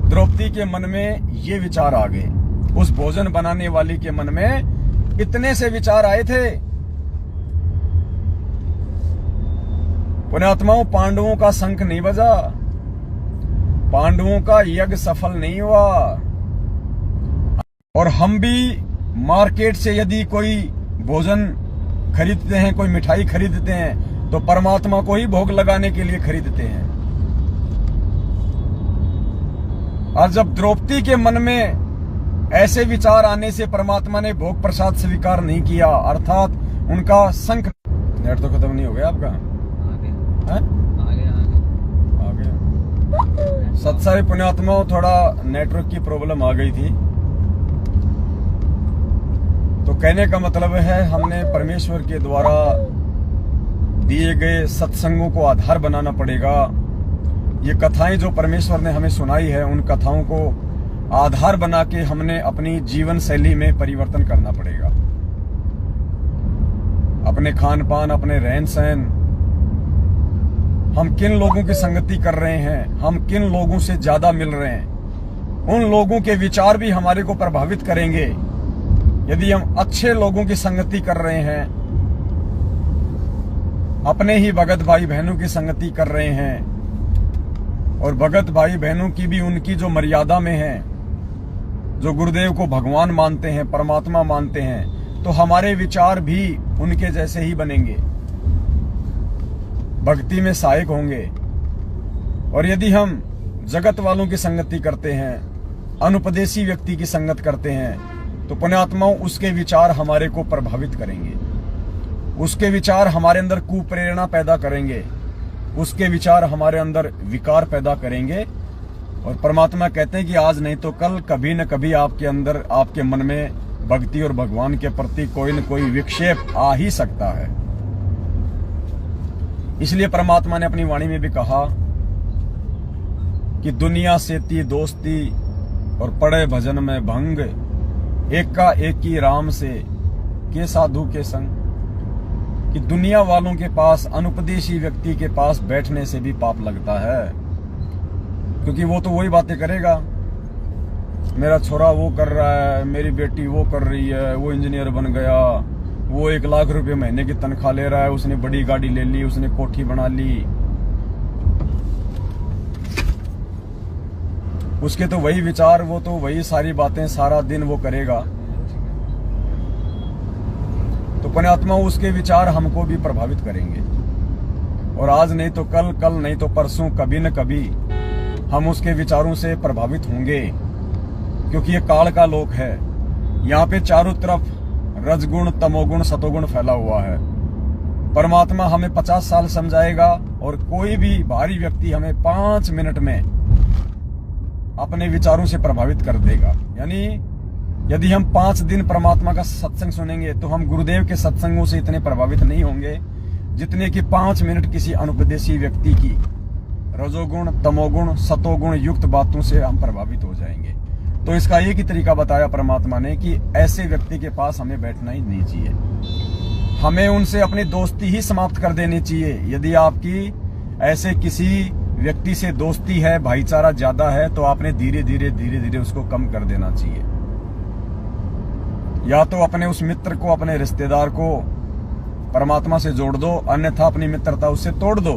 द्रौपदी के मन में ये विचार आ गए। उस भोजन बनाने वाली के मन में इतने से विचार आए थे। पुण्यात्माओं, पांडवों का शंख नहीं बजा, पांडवों का यज्ञ सफल नहीं हुआ। और हम भी मार्केट से यदि कोई भोजन खरीदते हैं, कोई मिठाई खरीदते हैं, तो परमात्मा को ही भोग लगाने के लिए खरीदते हैं। और जब द्रौपदी के मन में ऐसे विचार आने से परमात्मा ने भोग प्रसाद स्वीकार नहीं किया, अर्थात उनका शंख। नेट तो खत्म नहीं हो गया आपका? आ गया। सत्साई पुण्यात्माओं, थोड़ा नेटवर्क की प्रॉब्लम आ गई थी। तो कहने का मतलब है, हमने परमेश्वर के द्वारा दिए गए सत्संगों को आधार बनाना पड़ेगा। ये कथाएं जो परमेश्वर ने हमें सुनाई है, उन कथाओं को आधार बना के हमने अपनी जीवन शैली में परिवर्तन करना पड़ेगा। अपने खान पान, अपने रहन सहन, हम किन लोगों की संगति कर रहे हैं, हम किन लोगों से ज्यादा मिल रहे हैं, उन लोगों के विचार भी हमारे को प्रभावित करेंगे। यदि हम अच्छे लोगों की संगति कर रहे हैं, अपने ही भगत भाई बहनों की संगति कर रहे हैं, और भगत भाई बहनों की भी उनकी जो मर्यादा में है, जो गुरुदेव को भगवान मानते हैं, परमात्मा मानते हैं, तो हमारे विचार भी उनके जैसे ही बनेंगे, भक्ति में सहायक होंगे। और यदि हम जगत वालों की संगति करते हैं, अनुपदेशी व्यक्ति की संगत करते हैं, तो पुण्यात्माओं, उसके विचार हमारे को प्रभावित करेंगे, उसके विचार हमारे अंदर कुप्रेरणा पैदा करेंगे, उसके विचार हमारे अंदर विकार पैदा करेंगे। और परमात्मा कहते हैं कि आज नहीं तो कल, कभी न कभी आपके अंदर, आपके मन में भक्ति और भगवान के प्रति कोई न कोई विक्षेप आ ही सकता है। इसलिए परमात्मा ने अपनी वाणी में भी कहा कि दुनिया से ती दोस्ती और पड़े भजन में भंग, एका एक ही राम से के साधु के संग। कि दुनिया वालों के पास, अनुपदेशी व्यक्ति के पास बैठने से भी पाप लगता है, क्योंकि वो तो वही बातें करेगा। मेरा छोरा वो कर रहा है, मेरी बेटी वो कर रही है, वो इंजीनियर बन गया, वो 1 लाख रुपए महीने की तनख्वाह ले रहा है, उसने बड़ी गाड़ी ले ली, उसने कोठी बना ली, उसके तो वही विचार, वो तो वही सारी बातें सारा दिन वो करेगा। तो पुण्यात्मा, उसके विचार हमको भी प्रभावित करेंगे, और आज नहीं तो कल, कल नहीं तो परसों, कभी न कभी हम उसके विचारों से प्रभावित होंगे, क्योंकि ये काल का लोक है। यहाँ पे चारों तरफ रजगुण, तमोगुण, सतोगुण फैला हुआ है। परमात्मा हमें 50 साल समझाएगा, और कोई भी बाहरी व्यक्ति हमें 5 मिनट में अपने विचारों से प्रभावित कर देगा। यानी यदि हम 5 दिन परमात्मा का सत्संग सुनेंगे, तो हम गुरुदेव के सत्संगों से इतने प्रभावित नहीं होंगे जितने कि 5 मिनट किसी अनुपदेशी व्यक्ति की रजोगुण, तमोगुण, सतोगुण युक्त बातों से हम प्रभावित हो जाएंगे। तो इसका एक ही तरीका बताया परमात्मा ने कि ऐसे व्यक्ति के पास हमें बैठना ही नहीं चाहिए, हमें उनसे अपनी दोस्ती ही समाप्त कर देनी चाहिए। यदि आपकी ऐसे किसी व्यक्ति से दोस्ती है, भाईचारा ज्यादा है, तो आपने धीरे धीरे उसको कम कर देना चाहिए। या तो अपने उस मित्र को, अपने रिश्तेदार को परमात्मा से जोड़ दो, अन्यथा अपनी मित्रता उससे तोड़ दो,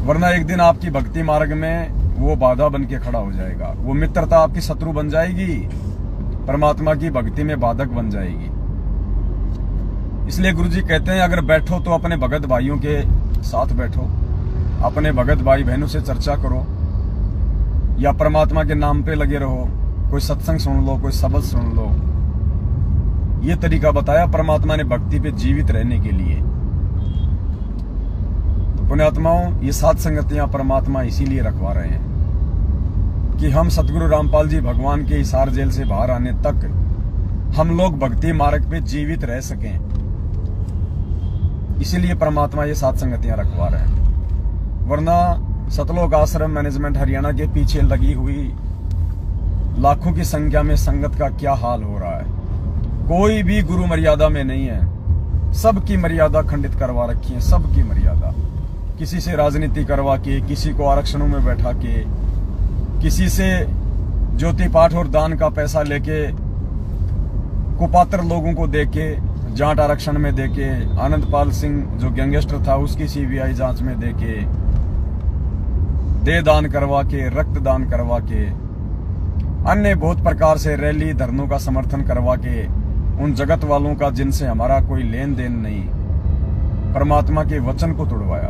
वरना एक दिन आपकी भक्ति मार्ग में वो बाधा बन के खड़ा हो जाएगा। वो मित्रता आपकी शत्रु बन जाएगी, परमात्मा की भक्ति में बाधक बन जाएगी। इसलिए गुरु जी कहते हैं अगर बैठो तो अपने भगत भाइयों के साथ बैठो, अपने भगत भाई बहनों से चर्चा करो, या परमात्मा के नाम पे लगे रहो, कोई सत्संग सुन लो, कोई शब्द सुन लो। ये तरीका बताया परमात्मा ने भक्ति पे जीवित रहने के लिए। तो पुण्यात्माओं, ये सात संगतियां परमात्मा इसीलिए रखवा रहे हैं कि हम सतगुरु रामपाल जी भगवान के हिसार जेल से बाहर आने तक हम लोग भक्ति मार्ग पे जीवित रह सकें। इसीलिए परमात्मा ये सात संगतियां रखवा रहे हैं। वरना सतलोक आश्रम मैनेजमेंट हरियाणा के पीछे लगी हुई लाखों की संख्या में संगत का क्या हाल हो रहा है। कोई भी गुरु मर्यादा में नहीं है, सबकी मर्यादा खंडित करवा रखी है, सबकी मर्यादा। किसी से राजनीति करवा के, किसी को आरक्षणों में बैठा के, किसी से ज्योति पाठ और दान का पैसा लेके, कुपात्र लोगों को देके, जाट आरक्षण में देके, आनंदपाल सिंह जो गैंगस्टर था उसकी सीबीआई जांच में देके, दे दान करवा के, रक्त दान करवा के, अन्य बहुत प्रकार से रैली धरनों का समर्थन करवा के, उन जगत वालों का जिनसे हमारा कोई लेन देन नहीं, परमात्मा के वचन को तोड़वाया।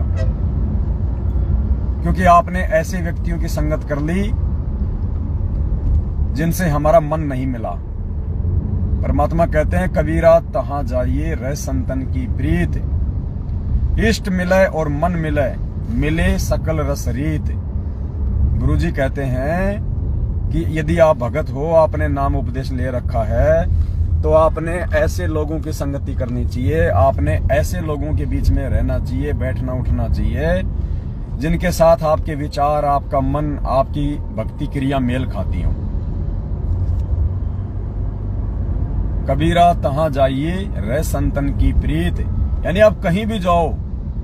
क्योंकि आपने ऐसे व्यक्तियों की संगत कर ली जिनसे हमारा मन नहीं मिला। परमात्मा कहते हैं कबीरा तहां जाइए रह संतन की प्रीत, इष्ट मिले और मन मिले, मिले सकल रस रीत। गुरुजी कहते हैं कि यदि आप भगत हो, आपने नाम उपदेश ले रखा है, तो आपने ऐसे लोगों की संगति करनी चाहिए, आपने ऐसे लोगों के बीच में रहना चाहिए, बैठना उठना चाहिए जिनके साथ आपके विचार, आपका मन, आपकी भक्ति क्रिया मेल खाती हो। कबीरा तहां जाइए रह संतन की प्रीत, यानी आप कहीं भी जाओ,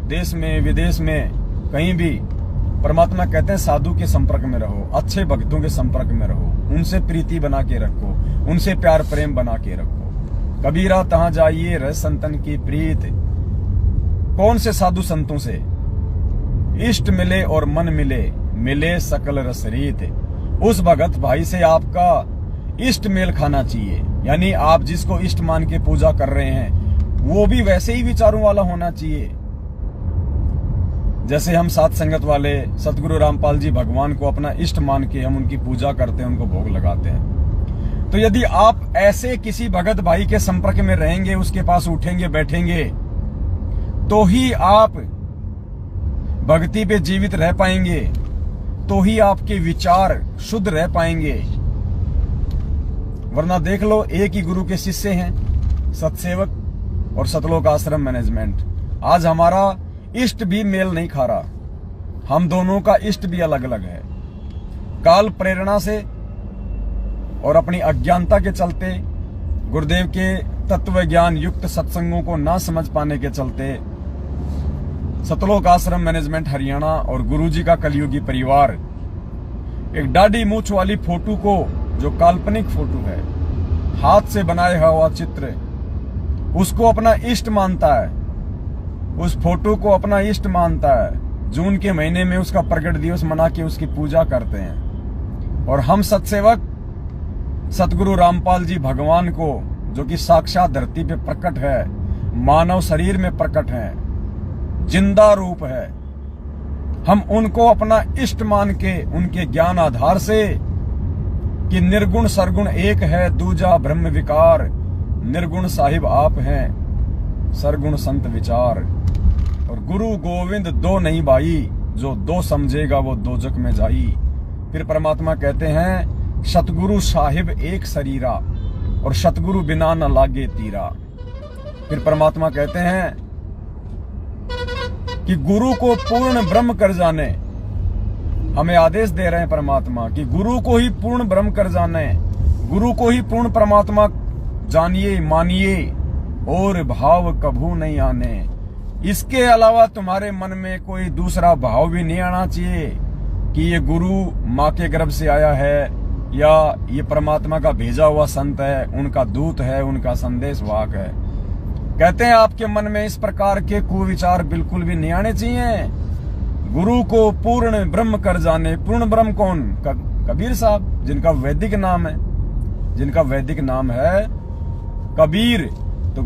देश में विदेश में कहीं भी, परमात्मा कहते हैं साधु के संपर्क में रहो, अच्छे भक्तों के संपर्क में रहो, उनसे प्रीति बना के रखो, उनसे प्यार प्रेम बना के रखो। कबीरा तहां जाइए रह संतन की प्रीत। कौन से साधु संतों से? इष्ट मिले और मन मिले, मिले सकल रस रीत। उस भगत भाई से आपका इष्ट मेल खाना चाहिए, यानी आप जिसको इष्ट मान के पूजा कर रहे हैं वो भी वैसे ही विचारों वाला होना चाहिए। जैसे हम सात संगत वाले सतगुरु रामपाल जी भगवान को अपना इष्ट मान के हम उनकी पूजा करते हैं, उनको भोग लगाते हैं। तो यदि आप ऐसे किसी भगत भाई के संपर्क में रहेंगे, उसके पास उठेंगे बैठेंगे, तो ही आप भक्ति पे जीवित रह पाएंगे, तो ही आपके विचार शुद्ध रह पाएंगे। वरना देख लो, एक ही गुरु के शिष्य हैं, सतसेवक और सतलोक आश्रम मैनेजमेंट। आज हमारा इष्ट भी मेल नहीं खा रहा, हम दोनों का इष्ट भी अलग अलग है। काल प्रेरणा से और अपनी अज्ञानता के चलते, गुरुदेव के तत्व ज्ञान युक्त सत्संगों को ना समझ पाने के चलते, सतलोक आश्रम मैनेजमेंट हरियाणा और गुरुजी का कलयुगी परिवार एक दाढ़ी मूछ वाली फोटो को, जो काल्पनिक फोटो है, हाथ से बनाया हुआ चित्र, उसको अपना इष्ट मानता है, उस फोटो को अपना इष्ट मानता है। जून के महीने में उसका प्रगट दिवस मना के उसकी पूजा करते हैं। और हम सत्सेवक सतगुरु रामपाल जी भगवान को, जो कि साक्षात धरती पे प्रकट है, मानव शरीर में प्रकट है, जिंदा रूप है, हम उनको अपना इष्ट मान के, उनके ज्ञान आधार से कि निर्गुण सरगुण एक है, दूजा ब्रह्म विकार, निर्गुण साहिब आप हैं, सरगुण संत विचार, और गुरु गोविंद दो नहीं भाई, जो दो समझेगा वो दोजक में जाई। फिर परमात्मा कहते हैं सतगुरु साहिब एक शरीरा, और सतगुरु बिना न लागे तीरा। फिर परमात्मा कहते हैं कि गुरु को पूर्ण ब्रह्म कर जाने, हमें आदेश दे रहे हैं परमात्मा कि गुरु को ही पूर्ण ब्रह्म कर जाने, गुरु को ही पूर्ण परमात्मा जानिए मानिए, और भाव कभू नहीं आने। इसके अलावा तुम्हारे मन में कोई दूसरा भाव भी नहीं आना चाहिए कि ये गुरु माँ के गर्भ से आया है, या ये परमात्मा का भेजा हुआ संत है, उनका दूत है, उनका संदेश वाहक है। कहते हैं आपके मन में इस प्रकार के कुविचार बिल्कुल भी नहीं आने चाहिए। गुरु को पूर्ण ब्रह्म कर जाने। पूर्ण ब्रह्म कौन? कबीर साहब, जिनका वैदिक नाम है, जिनका वैदिक नाम है कबीर। तो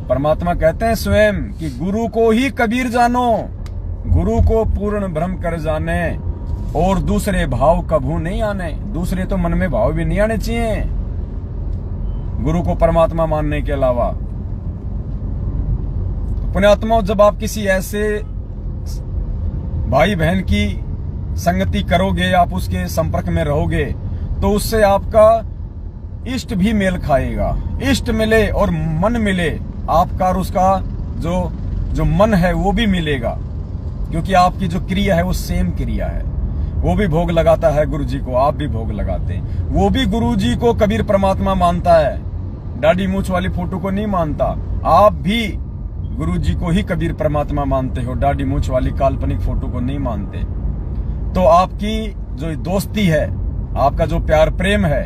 परमात्मा कहते हैं स्वयं कि गुरु को ही कबीर जानो, गुरु को पूर्ण भ्रम कर जाने, और दूसरे भाव कभू नहीं आने। दूसरे तो मन में भाव भी नहीं आने चाहिए गुरु को परमात्मा मानने के अलावा। तो पुण्यात्माओं, जब आप किसी ऐसे भाई बहन की संगति करोगे, आप उसके संपर्क में रहोगे, तो उससे आपका इष्ट भी मेल खाएगा। इष्ट मिले और मन मिले, आपका और उसका जो मन है वो भी मिलेगा, क्योंकि आपकी जो क्रिया है वो सेम क्रिया है। वो भी भोग लगाता है गुरु जी को, आप भी भोग लगाते हैं। वो भी गुरु जी को कबीर परमात्मा मानता है, दाढ़ी मूछ वाली फोटो को नहीं मानता। आप भी गुरु जी को ही कबीर परमात्मा मानते हो, दाढ़ी मूछ वाली काल्पनिक फोटो को नहीं मानते। तो आपकी जो दोस्ती है, आपका जो प्यार प्रेम है,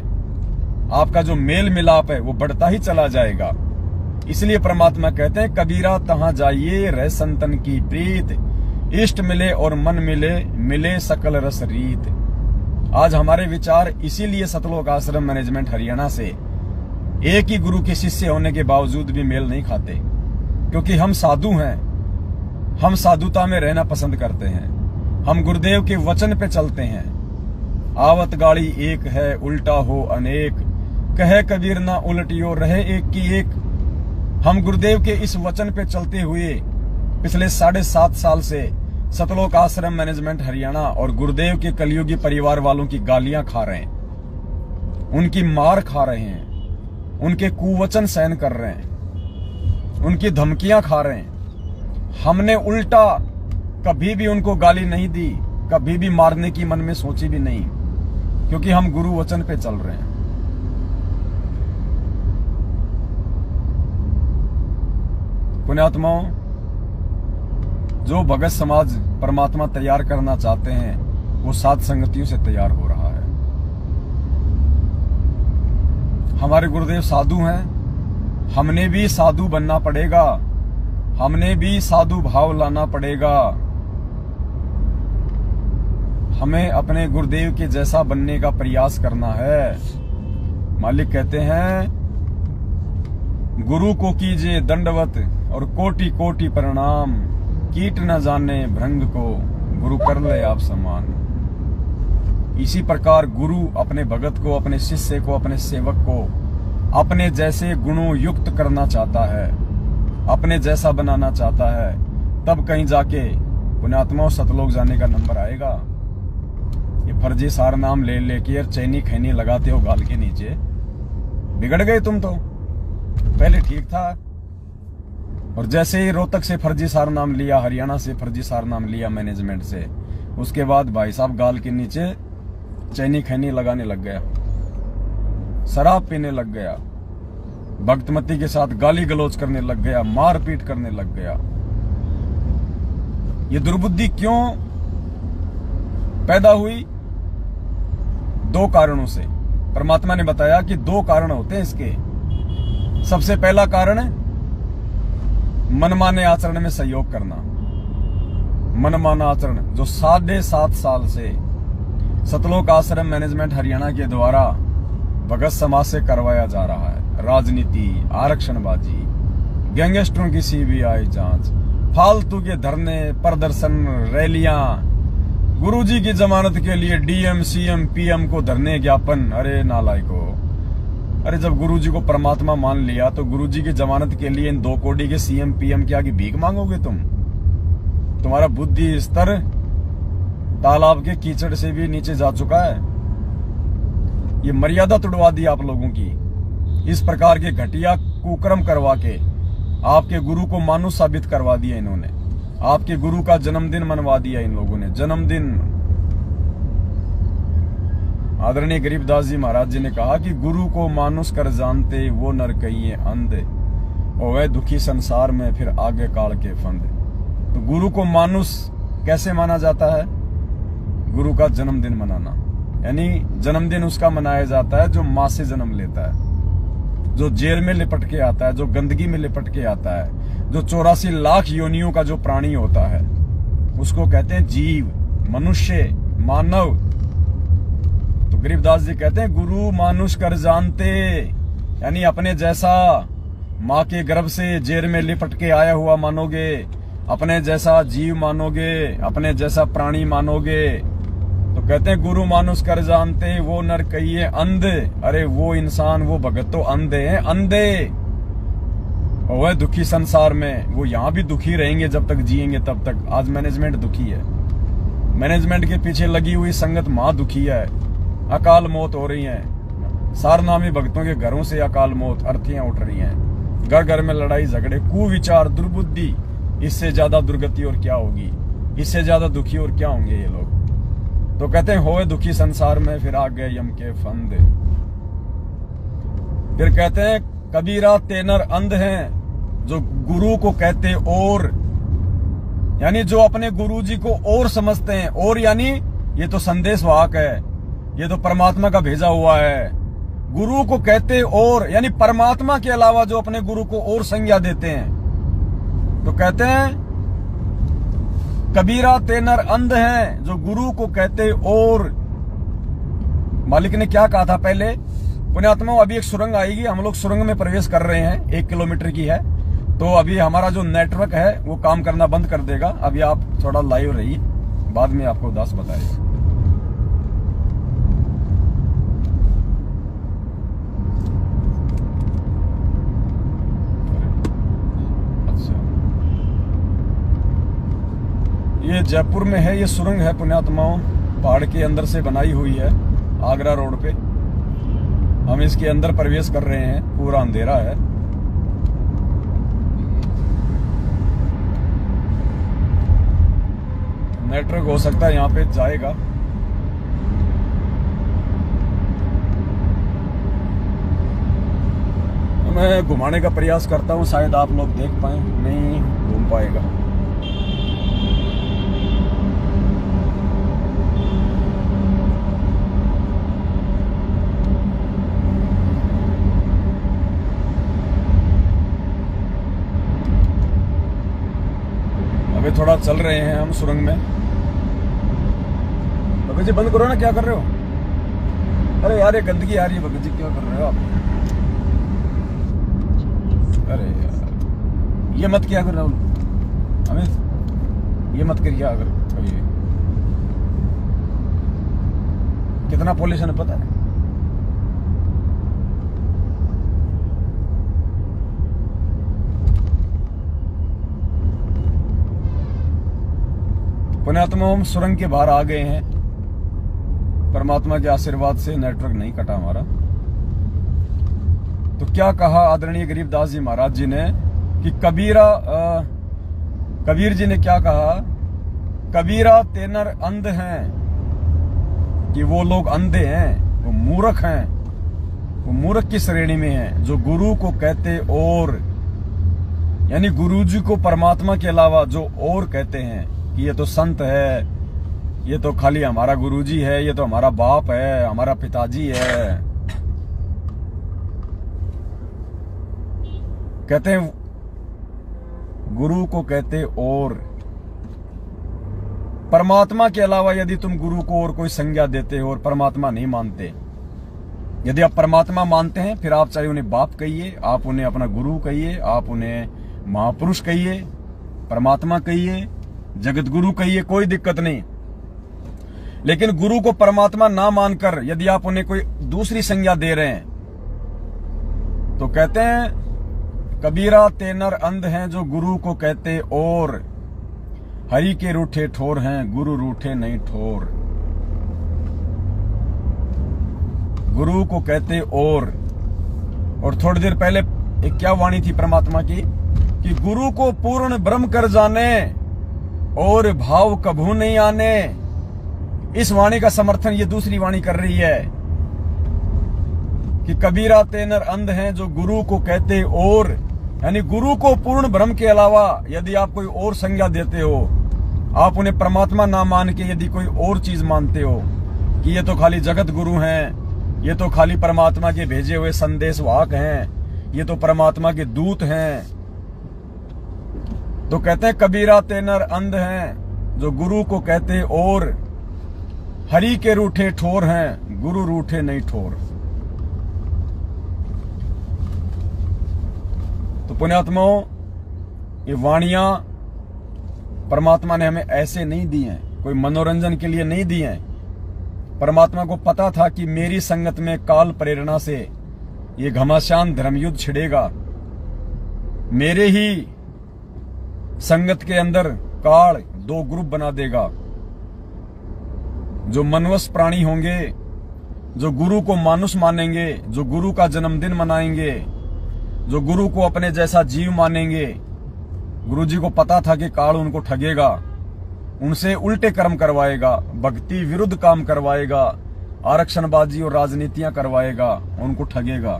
आपका जो मेल मिलाप है, वो बढ़ता ही चला जाएगा। इसलिए परमात्मा कहते हैं कबीरा तहां जाइए रह संतन की प्रीत, इष्ट मिले और मन मिले, मिले सकल रस रीत। आज हमारे विचार इसीलिए सतलोक आश्रम मैनेजमेंट हरियाणा से एक ही गुरु के शिष्य होने के बावजूद भी मेल नहीं खाते, क्योंकि हम साधु हैं। हम साधुता में रहना पसंद करते हैं, हम गुरुदेव के वचन पे चलते हैं। आवत गाड़ी एक है उल्टा हो अनेक, कहे कबीर ना उलटियो रहे एक की एक। हम गुरुदेव के इस वचन पे चलते हुए पिछले 7.5 साल से सतलोक आश्रम मैनेजमेंट हरियाणा और गुरुदेव के कलयुगी परिवार वालों की गालियां खा रहे हैं, उनकी मार खा रहे हैं, उनके कुवचन सहन कर रहे हैं, उनकी धमकियां खा रहे हैं। हमने उल्टा कभी भी उनको गाली नहीं दी, कभी भी मारने की मन में सोची भी नहीं, क्योंकि हम गुरु वचन पे चल रहे हैं। पुण्यात्माओं, जो भगत समाज परमात्मा तैयार करना चाहते हैं, वो सात संगतियों से तैयार हो रहा है। हमारे गुरुदेव साधु हैं, हमने भी साधु बनना पड़ेगा, हमने भी साधु भाव लाना पड़ेगा। हमें अपने गुरुदेव के जैसा बनने का प्रयास करना है। मालिक कहते हैं गुरु को कीजिए दंडवत और कोटि कोटि प्रणाम, कीट न जाने भृंग को गुरु कर ले आप समान। इसी प्रकार गुरु अपने भगत को, अपने शिष्य को, अपने सेवक को अपने जैसे गुणों युक्त करना चाहता है, अपने जैसा बनाना चाहता है, तब कहीं जाके पुण्यात्माओं सतलोक जाने का नंबर आएगा। ये फर्जी सार नाम ले लेके और चैनी खैनी लगाते हो गाल के नीचे, बिगड़ गए तुम। तो पहले ठीक था, और जैसे ही रोहतक से फर्जी सार नाम लिया, हरियाणा से फर्जी सार नाम लिया मैनेजमेंट से, उसके बाद भाई साहब गाल के नीचे चैनी खैनी लगाने लग गया, शराब पीने लग गया, भक्तमती के साथ गाली गलौज करने लग गया, मारपीट करने लग गया। ये दुर्बुद्धि क्यों पैदा हुई? 2 कारणों से। परमात्मा ने बताया कि 2 कारण होते हैं इसके। सबसे पहला कारण है मनमाने आचरण में सहयोग करना। मनमाना आचरण जो 7.5 साल से सतलोक आश्रम मैनेजमेंट हरियाणा के द्वारा भगत समाज से करवाया जा रहा है। राजनीति, आरक्षणबाजी, गैंगस्टरों की सीबीआई जांच, फालतू के धरने, प्रदर्शन, रैलियां, गुरुजी की जमानत के लिए डीएम, सीएम, पीएम को धरने ज्ञापन। अरे नालायको, अरे जब गुरुजी को परमात्मा मान लिया तो गुरुजी की जमानत के लिए इन 2 कोड़ी के सीएम पीएम की आगे भीख मांगोगे तुम? तुम्हारा बुद्धि स्तर तालाब के कीचड़ से भी नीचे जा चुका है। ये मर्यादा तुड़वा दी आप लोगों की। इस प्रकार के घटिया कुकर्म करवा के आपके गुरु को मानुष साबित करवा दिया इन्होंने। आपके गुरु का जन्मदिन मनवा दिया इन लोगों ने। जन्मदिन आदरणीय गरीबदास जी महाराज जी ने कहा कि गुरु को मानुष कर जानते वो नर कहिए अंध, और वह दुखी संसार में फिर आगे काल के फंद। तो गुरु को मानुष कैसे माना जाता है? गुरु का जन्मदिन मनाना, यानी जन्मदिन उसका मनाया जाता है जो मां से जन्म लेता है, जो जेल में लिपट के आता है, जो गंदगी में लिपट के आता है, जो 84 लाख योनियों का जो प्राणी होता है, उसको कहते हैं जीव, मनुष्य, मानव। तो गरीबदास जी कहते हैं गुरु मानुष कर जानते, यानी अपने जैसा माँ के गर्भ से जेर में लिपट के आया हुआ मानोगे, अपने जैसा जीव मानोगे, अपने जैसा प्राणी मानोगे। तो कहते हैं गुरु मानुष कर जानते, वो नर कहिए अंध। अरे वो इंसान, वो भगत तो अंधे हैं, अंधे। और वह दुखी संसार में, वो यहाँ भी दुखी रहेंगे जब तक जिएंगे तब तक। आज मैनेजमेंट दुखी है, मैनेजमेंट के पीछे लगी हुई संगत महा दुखी है। अकाल मौत हो रही है, सारनामी भक्तों के घरों से अकाल मौत, अर्थियां उठ रही हैं, घर घर में लड़ाई झगड़े, कुविचार, दुर्बुद्धि। इससे ज्यादा दुर्गति और क्या होगी, इससे ज्यादा दुखी और क्या होंगे ये लोग। तो कहते हैं होए दुखी संसार में, फिर आ गए यम के फंद। फिर कहते हैं कबीरा तेनर अंध हैं, जो गुरु को कहते और, यानी जो अपने गुरु जी को और समझते हैं। और यानी ये तो संदेश वाहक है, ये तो परमात्मा का भेजा हुआ है। गुरु को कहते और, यानी परमात्मा के अलावा जो अपने गुरु को और संज्ञा देते हैं। तो कहते हैं कबीरा तेनर अंध हैं, जो गुरु को कहते और। मालिक ने क्या कहा था पहले? पुण्यात्माओं, अभी एक सुरंग आएगी, हम लोग सुरंग में प्रवेश कर रहे हैं, 1 किलोमीटर की है। तो अभी हमारा जो नेटवर्क है वो काम करना बंद कर देगा। अभी आप थोड़ा लाइव रहिए, बाद में आपको उदास बताएगा। ये जयपुर में है, ये सुरंग है पुण्यात्माओं, पहाड़ के अंदर से बनाई हुई है, आगरा रोड पे। हम इसके अंदर प्रवेश कर रहे हैं, पूरा अंधेरा है। नेटवर्क हो सकता है यहाँ पे जाएगा। मैं घुमाने का प्रयास करता हूँ, शायद आप लोग देख पाए, नहीं घूम पाएगा। अभी थोड़ा चल रहे हैं हम सुरंग में। भगत जी बंद करो ना, क्या कर रहे हो? अरे यार ये गंदगी आ रही है, भगत जी क्या कर रहे हो आप? अरे यार ये मत किया कर राहुल, हमें ये मत करिए। अगर कभी कितना पॉल्यूशन है पता है? पुण्यात्मा हम सुरंग के बाहर आ गए हैं। परमात्मा के आशीर्वाद से नेटवर्क नहीं कटा हमारा। तो क्या कहा आदरणीय गरीबदास जी महाराज जी ने कि कबीर जी ने क्या कहा? कबीरा तेनर अंध हैं, कि वो लोग अंधे हैं, वो मूर्ख हैं, वो मूर्ख की श्रेणी में हैं, जो गुरु को कहते और, यानी गुरु जी को परमात्मा के अलावा जो और कहते हैं कि ये तो संत है, ये तो खाली हमारा गुरुजी है, ये तो हमारा बाप है, हमारा पिताजी है। कहते हैं गुरु को कहते और। परमात्मा के अलावा यदि तुम गुरु को और कोई संज्ञा देते हो और परमात्मा नहीं मानते, यदि आप परमात्मा मानते हैं, फिर आप चाहे उन्हें बाप कहिए, आप उन्हें अपना गुरु कहिए, आप उन्हें महापुरुष कहिए, परमात्मा कहिए, जगत गुरु कहिए, कोई दिक्कत नहीं। लेकिन गुरु को परमात्मा ना मानकर यदि आप उन्हें कोई दूसरी संज्ञा दे रहे हैं, तो कहते हैं कबीरा तेनर अंध हैं, जो गुरु को कहते और। हरि के रूठे ठोर हैं, गुरु रूठे नहीं ठोर। गुरु को कहते और थोड़ी देर पहले एक क्या वाणी थी परमात्मा की कि गुरु को पूर्ण ब्रह्म कर जाने और भाव कभू नहीं आने। इस वाणी का समर्थन ये दूसरी वाणी कर रही है कि कबीरा तेनर अंध हैं, जो गुरु को कहते और, यानी गुरु को पूर्ण ब्रह्म के अलावा यदि आप कोई और संज्ञा देते हो, आप उन्हें परमात्मा ना मान के यदि कोई और चीज मानते हो कि ये तो खाली जगत गुरु हैं, ये तो खाली परमात्मा के भेजे हुए संदेश वाहक हैं, ये तो परमात्मा के दूत हैं, तो कहते हैं कबीरा तेनर अंध हैं, जो गुरु को कहते और। हरि के रूठे ठोर हैं, गुरु रूठे नहीं ठोर। तो पुण्यात्माओं, ये वाणियां परमात्मा ने हमें ऐसे नहीं दी हैं, कोई मनोरंजन के लिए नहीं दी हैं। परमात्मा को पता था कि मेरी संगत में काल प्रेरणा से ये घमासान धर्मयुद्ध छिड़ेगा। मेरे ही संगत के अंदर काल दो ग्रुप बना देगा। जो मनवश प्राणी होंगे, जो गुरु को मानुष मानेंगे, जो गुरु का जन्मदिन मनाएंगे, जो गुरु को अपने जैसा जीव मानेंगे, गुरु जी को पता था कि काल उनको ठगेगा, उनसे उल्टे कर्म करवाएगा, भक्ति विरुद्ध काम करवाएगा, आरक्षणबाजी और राजनीतियां करवाएगा, उनको ठगेगा।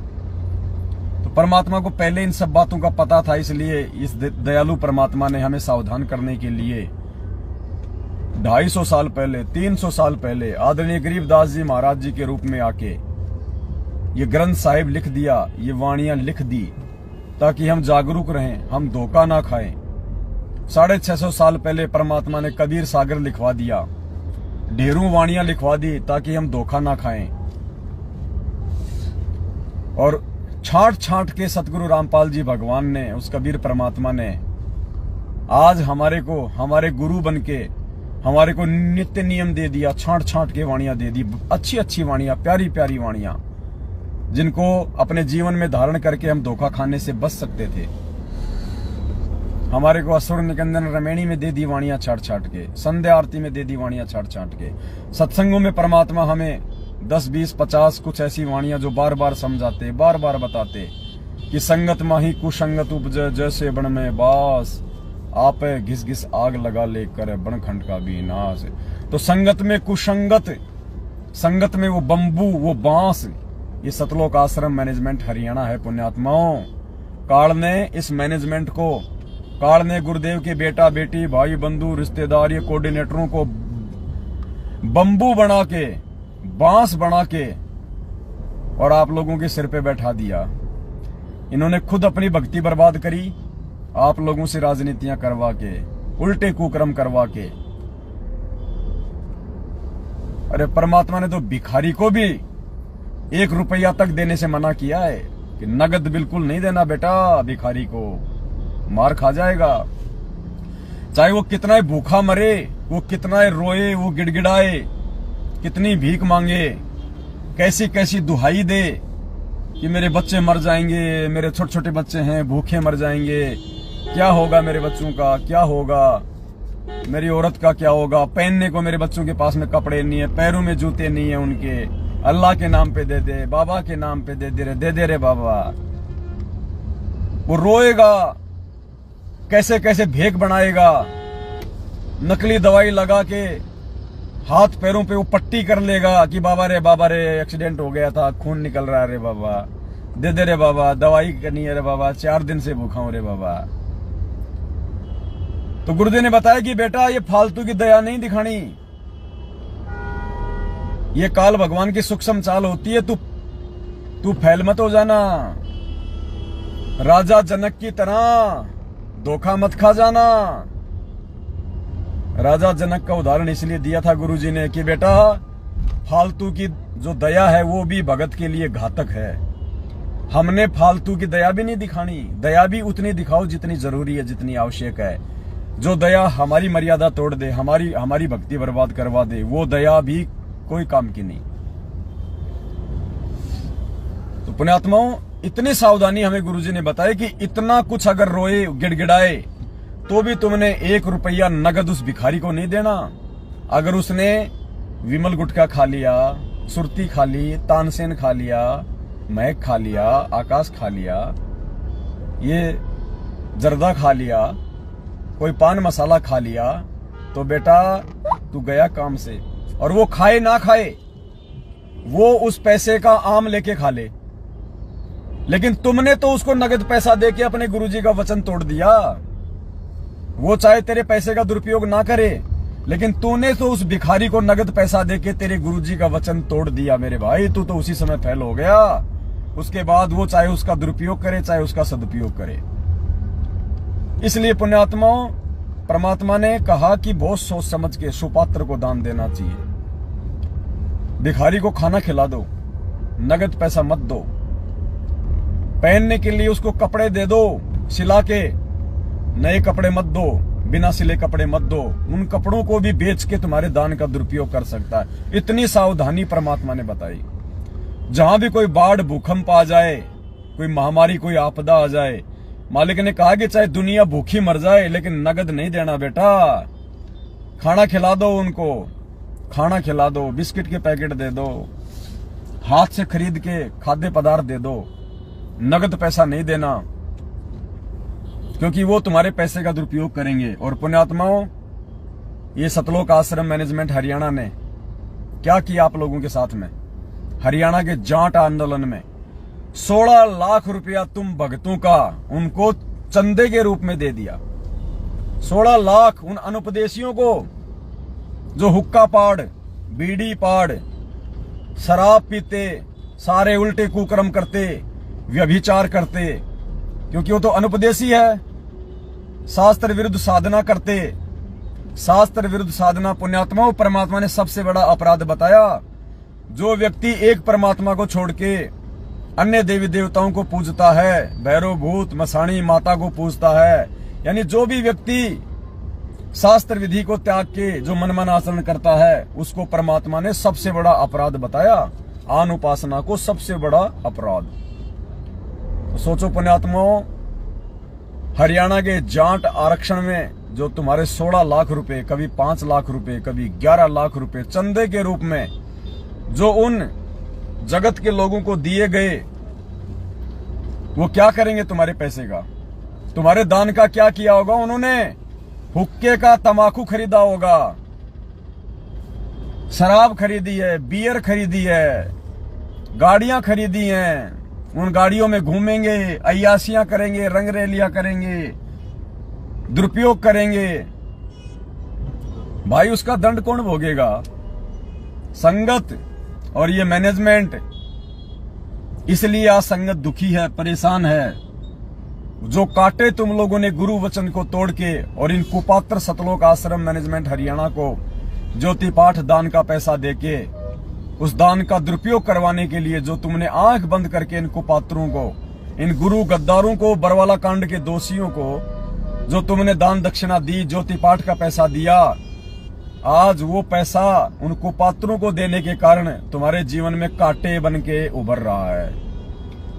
तो परमात्मा को पहले इन सब बातों का पता था, इसलिए इस दयालु परमात्मा ने हमें सावधान करने के लिए 250 साल पहले, 300 साल पहले आदरणीय गरीबदास जी महाराज जी के रूप में आके ये ग्रंथ साहिब लिख दिया, ये वाणियां लिख दी, ताकि हम जागरूक रहें, हम धोखा ना खाएं। 650 साल पहले परमात्मा ने कबीर सागर लिखवा दिया, ढेरों वाणियां लिखवा दी, ताकि हम धोखा ना खाएं। और छांट छांट के सतगुरु रामपाल जी भगवान ने, उस कबीर परमात्मा ने आज हमारे गुरु बनके हमारे को नित्य नियम दे दिया, छांट छांट के वाणियां दे दी, अच्छी अच्छी वाणियां, प्यारी प्यारी वाणियां, जिनको अपने जीवन में धारण करके हम धोखा खाने से बच सकते थे। हमारे को असुर निकंदन रमेणी में दे दी वाणियां छाट छाट के, संध्या आरती में दे दी वाणियां छाट छाट के। सत्संगों में परमात्मा हमें 10, 20, 50 कुछ ऐसी वाणियां जो बार बार समझाते, बार बार बताते कि संगत माही कुसंगत उपजे, जैसे बन में बास, आप घिस घिस आग लगा लेकर बनखंड का भी नाश। तो संगत में कुसंगत, संगत में वो बंबू, वो बांस, ये सतलोक आश्रम मैनेजमेंट हरियाणा है पुण्यात्माओं। काल ने इस मैनेजमेंट को, काल ने गुरुदेव के बेटा बेटी, भाई बंधु, रिश्तेदार, ये कोऑर्डिनेटरों को बंबू बना के, बांस बना के और आप लोगों के सिर पे बैठा दिया। इन्होंने खुद अपनी भक्ति बर्बाद करी, आप लोगों से राजनीतियां करवा के, उल्टे कुकर्म करवा के। अरे परमात्मा ने तो भिखारी को भी 1 रुपया तक देने से मना किया है कि नगद बिल्कुल नहीं देना बेटा, भिखारी को मार खा जाएगा। चाहे वो कितना ही भूखा मरे, वो कितना ही रोए, वो गिड़गिड़ाए, कितनी भीख मांगे, कैसी कैसी दुहाई दे कि मेरे बच्चे मर जाएंगे, मेरे छोटे छोटे बच्चे हैं भूखे मर जाएंगे, क्या होगा मेरे बच्चों का, क्या होगा मेरी औरत का, क्या होगा, पहनने को मेरे बच्चों के पास में कपड़े नहीं है, पैरों में जूते नहीं है उनके, अल्लाह के नाम पे दे दे, बाबा के नाम पे दे दे रे बाबा। वो रोएगा, कैसे कैसे भेक बनाएगा, नकली दवाई लगा के हाथ पैरों पे वो पट्टी कर लेगा कि बाबा रे एक्सीडेंट हो गया था, खून निकल रहा है रे बाबा, दे दे रे बाबा, दवाई करनी है रे बाबा, 4 दिन से भूखा हूं रे बाबा। तो गुरुदेव ने बताया कि बेटा ये फालतू की दया नहीं दिखानी, ये काल भगवान की सूक्ष्म चाल होती है, तू फैल मत हो जाना, राजा जनक की तरह धोखा मत खा जाना। राजा जनक का उदाहरण इसलिए दिया था गुरुजी ने कि बेटा फालतू की जो दया है वो भी भगत के लिए घातक है। हमने फालतू की दया भी नहीं दिखानी, दया भी उतनी दिखाओ जितनी जरूरी है, जितनी आवश्यक है। जो दया हमारी मर्यादा तोड़ दे, हमारी भक्ति बर्बाद करवा दे, वो दया भी कोई काम की नहीं। तो पुण्यात्माओं, इतनी सावधानी हमें गुरुजी ने बताई कि इतना कुछ अगर रोए गिड़गिड़ाए तो भी तुमने 1 रुपया नगद उस भिखारी को नहीं देना। अगर उसने विमल गुटखा खा लिया, सुरती खा ली, तानसेन खा लिया, महक खा लिया, आकाश खा लिया, ये जर्दा खा लिया, कोई पान मसाला खा लिया, तो बेटा तू गया काम से। और वो खाए ना खाए, वो उस पैसे का आम लेके खा ले, लेकिन तुमने तो उसको नगद पैसा देके अपने गुरुजी का वचन तोड़ दिया। वो चाहे तेरे पैसे का दुरुपयोग ना करे, लेकिन तूने तो उस भिखारी को नगद पैसा देके तेरे गुरुजी का वचन तोड़ दिया मेरे भाई। तू तो उसी समय फेल हो गया। उसके बाद वो चाहे उसका दुरुपयोग करे, चाहे उसका सदुपयोग करे। इसलिए पुण्यात्माओं, परमात्मा ने कहा कि बहुत सोच समझ के सुपात्र को दान देना चाहिए। भिखारी को खाना खिला दो, नगद पैसा मत दो। पहनने के लिए उसको कपड़े दे दो, सिला के नए कपड़े मत दो, बिना सिले कपड़े मत दो। उन कपड़ों को भी बेच के तुम्हारे दान का दुरुपयोग कर सकता है। इतनी सावधानी परमात्मा ने बताई। जहां भी कोई बाढ़ भूकंप आ जाए, कोई महामारी, कोई आपदा आ जाए, मालिक ने कहा कि चाहे दुनिया भूखी मर जाए लेकिन नगद नहीं देना बेटा। खाना खिला दो उनको, खाना खिला दो, बिस्किट के पैकेट दे दो, हाथ से खरीद के खाद्य पदार्थ दे दो, नगद पैसा नहीं देना, क्योंकि वो तुम्हारे पैसे का दुरुपयोग करेंगे। और पुण्यात्माओं, ये सतलोक आश्रम मैनेजमेंट हरियाणा ने क्या किया आप लोगों के साथ में? हरियाणा के जाट आंदोलन में 16 लाख रुपया तुम भक्तों का उनको चंदे के रूप में दे दिया। 16 लाख उन अनुपदेशियों को जो हुक्का पाड़, बीड़ी पाड़, शराब पीते, सारे उल्टे कुकर्म करते, व्यभिचार करते, क्योंकि वो तो अनुपदेशी है। शास्त्र विरुद्ध साधना करते, शास्त्र विरुद्ध साधना। पुण्यात्माओं, परमात्मा ने सबसे बड़ा अपराध बताया। जो व्यक्ति एक परमात्मा को छोड़ के अन्य देवी देवताओं को पूजता है, भैरव भूत मसाणी माता को पूजता है, यानी जो भी व्यक्ति शास्त्र विधि को त्याग के जो मनमन आचरण करता है, उसको परमात्मा ने सबसे बड़ा अपराध बताया। आन उपासना को सबसे बड़ा अपराध। तो सोचो पुण्यात्माओं, हरियाणा के जाट आरक्षण में जो तुम्हारे 16 लाख रुपए, कभी 5 लाख रुपए, कभी 11 लाख रुपए चंदे के रूप में जो उन जगत के लोगों को दिए गए, वो क्या करेंगे तुम्हारे पैसे का? तुम्हारे दान का क्या किया होगा उन्होंने? हुक्के का तमाकू खरीदा होगा, शराब खरीदी है, बियर खरीदी है, गाड़ियां खरीदी हैं, उन गाड़ियों में घूमेंगे, अय्यासियां करेंगे, रंगरेलियां करेंगे, दुरुपयोग करेंगे। भाई उसका दंड कौन भोगेगा? संगत और ये मैनेजमेंट। इसलिए आज संगत दुखी है, परेशान है। जो काटे तुम लोगों ने गुरु वचन को तोड़ के और इन कुपात्र सतलोक आश्रम मैनेजमेंट हरियाणा को ज्योति पाठ दान का पैसा देके उस दान का दुरुपयोग करवाने के लिए जो तुमने आंख बंद करके इन कुपात्रों को, इन गुरु गद्दारों को, बरवाला कांड के दोषियों को जो तुमने दान दक्षिणा दी, ज्योति पाठ का पैसा दिया, आज वो पैसा उन कुपात्रों को देने के कारण तुम्हारे जीवन में कांटे बन के उभर रहा है।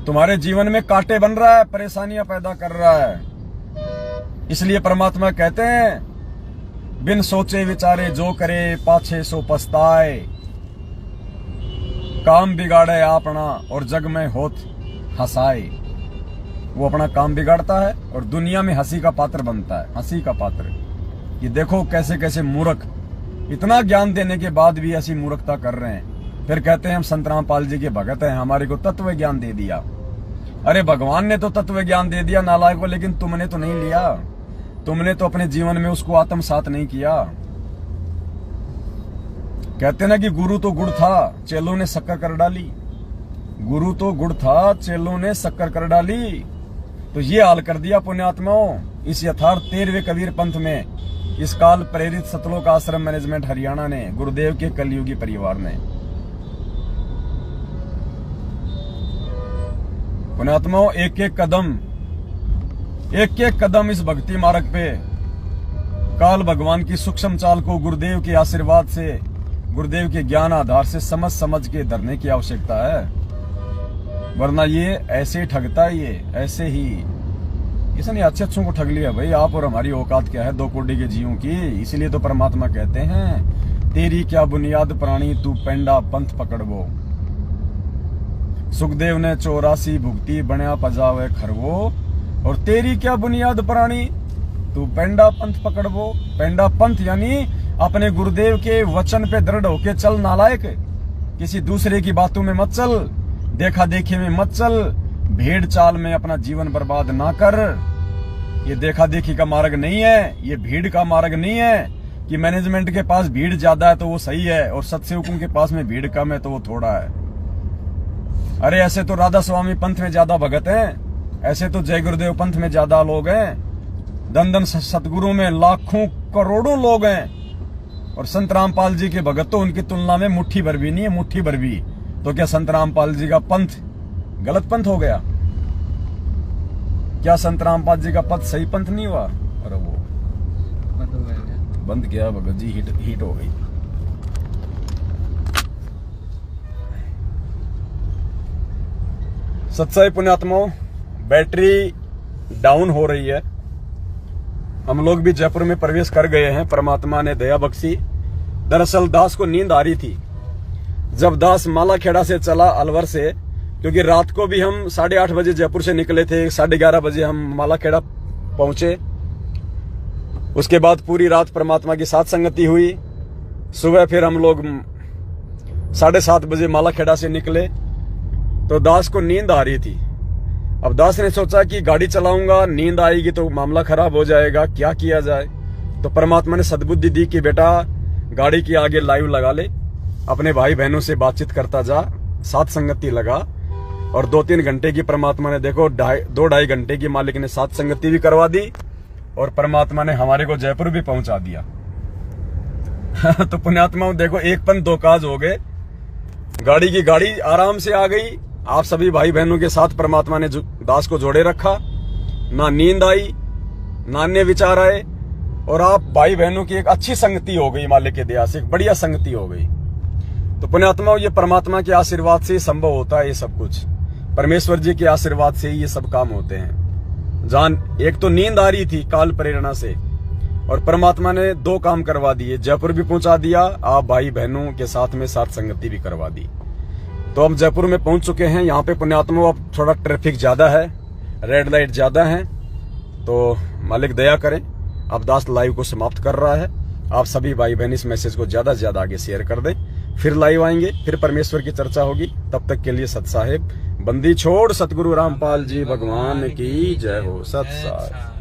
तुम्हारे जीवन में कांटे बन रहा है, परेशानियां पैदा कर रहा है। इसलिए परमात्मा कहते हैं, बिन सोचे विचारे जो करे पाछे सो पछताए। काम बिगाड़े अपना और जग में होत हंसाए। वो अपना काम बिगाड़ता है और दुनिया में हंसी का पात्र बनता है, हंसी का पात्र। ये देखो कैसे कैसे मूर्ख, इतना ज्ञान देने के बाद भी ऐसी मूर्खता कर रहे हैं। फिर कहते हैं हम संत रामपाल जी के भगत हैं, हमारे को तत्व ज्ञान दे दिया। अरे भगवान ने तो तत्व ज्ञान दे दिया नालायक को, लेकिन तुमने तो नहीं लिया। तुमने तो अपने जीवन में उसको आत्मसात नहीं किया। कहते ना कि गुरु तो गुड़ था, चेलों ने शक्कर कर डाली। गुरु तो गुड़ था, चेलों ने शक्कर कर डाली। तो ये हाल कर दिया पुण्यात्माओं इस यथार्थ 13वें कबीर पंथ में, इस काल प्रेरित सतलोक आश्रम मैनेजमेंट हरियाणा ने, गुरुदेव के कलयुगी परिवार ने। पुण्यात्माओं, एक एक कदम इस भक्ति मार्ग पे काल भगवान की सूक्ष्म चाल को गुरुदेव के आशीर्वाद से, गुरुदेव के ज्ञान आधार से समझ के धरने की आवश्यकता है। वरना ये ऐसे ही ठगता है, ये ऐसे ही। इसने अच्छों को ठग लिया भाई। आप और हमारी औकात क्या है 2 कोड़ी के जीवों की। इसलिए तो परमात्मा कहते हैं, तेरी क्या बुनियाद प्राणी तू पेंडा पंथ पकड़वो। सुखदेव ने 84 भुगती बनया पजावे खरवो। और तेरी क्या बुनियाद प्राणी तू पेंडा पंथ पकड़वो। पेंडा पंथ यानी अपने गुरुदेव के वचन पे दृढ़ होके चल नालायक। किसी दूसरे की बातों में मत चल, देखा देखी में मत चल, भेड़ चाल में अपना जीवन बर्बाद ना कर। ये देखा देखी का मार्ग नहीं है, ये भीड़ का मार्ग नहीं है कि मैनेजमेंट के पास भीड़ ज्यादा है तो वो सही है और सत्सेवकों के पास में भीड़ कम है तो वो थोड़ा है। अरे ऐसे तो राधा स्वामी पंथ में ज्यादा भगत हैं, ऐसे तो जय गुरुदेव पंथ में ज्यादा लोग हैं, दंदन सतगुरु में लाखों करोड़ों लोग हैं। और संत रामपाल जी के भगत तो उनकी तुलना में मुट्ठी भर भी नहीं है, मुट्ठी भर भी। तो क्या संत रामपाल जी का पंथ गलत पंथ हो गया? क्या संत रामपाल जी का पद सही पंथ नहीं हुआ? अरे वो बंद किया भगत जी, हीट हो गई। सत्साई पुण्यात्माओं, बैटरी डाउन हो रही है। हम लोग भी जयपुर में प्रवेश कर गए हैं। परमात्मा ने दया बख्शी। दरअसल दास को नींद आ रही थी। जब दास मालाखेड़ा से चला अलवर से, क्योंकि रात को भी हम 8:30 बजे जयपुर से निकले थे, 11:30 बजे हम मालाखेड़ा पहुंचे। उसके बाद पूरी रात परमात्मा की साथ संगति हुई। सुबह फिर हम लोग 7:30 बजे मालाखेड़ा से निकले, तो दास को नींद आ रही थी। अब दास ने सोचा कि गाड़ी चलाऊंगा, नींद आएगी तो मामला खराब हो जाएगा, क्या किया जाए। तो परमात्मा ने सद्बुद्धि दी कि बेटा गाड़ी के आगे लाइव लगा ले, अपने भाई बहनों से बातचीत करता जा, साथ संगति लगा। और 2-3 घंटे की परमात्मा ने, देखो 2-2.5 घंटे की मालिक ने साथ संगति भी करवा दी, और परमात्मा ने हमारे को जयपुर भी पहुंचा दिया। तो पुण्यात्माओं देखो, एक पंथ दो काज हो गए। गाड़ी की गाड़ी आराम से आ गई। आप सभी भाई बहनों के साथ परमात्मा ने दास को जोड़े रखा। ना नींद आई, ना अन्य विचार आए, और आप भाई बहनों की एक अच्छी संगति हो गई। मालिक के दया से एक बढ़िया संगति हो गई। तो पुण्यात्माओं, ये परमात्मा के आशीर्वाद से संभव होता है। ये सब कुछ परमेश्वर जी के आशीर्वाद से ही ये सब काम होते हैं। जान, एक तो नींद आ रही थी काल प्रेरणा से, और परमात्मा ने 2 काम करवा दिए, जयपुर भी पहुंचा दिया, आप भाई बहनों के साथ में साथ संगति भी करवा दी। तो हम जयपुर में पहुंच चुके हैं। यहाँ पे पुण्यात्माओं अब थोड़ा ट्रैफिक ज्यादा है, रेड लाइट ज्यादा है, तो मालिक दया करें। अब दास लाइव को समाप्त कर रहा है। आप सभी भाई बहन इस मैसेज को ज्यादा से ज्यादा आगे शेयर कर दें। फिर लाइव आएंगे, फिर परमेश्वर की चर्चा होगी। तब तक के लिए सत साहेब, बंदी छोड़ सतगुरु रामपाल जी भगवान की जय हो। सत साहेब।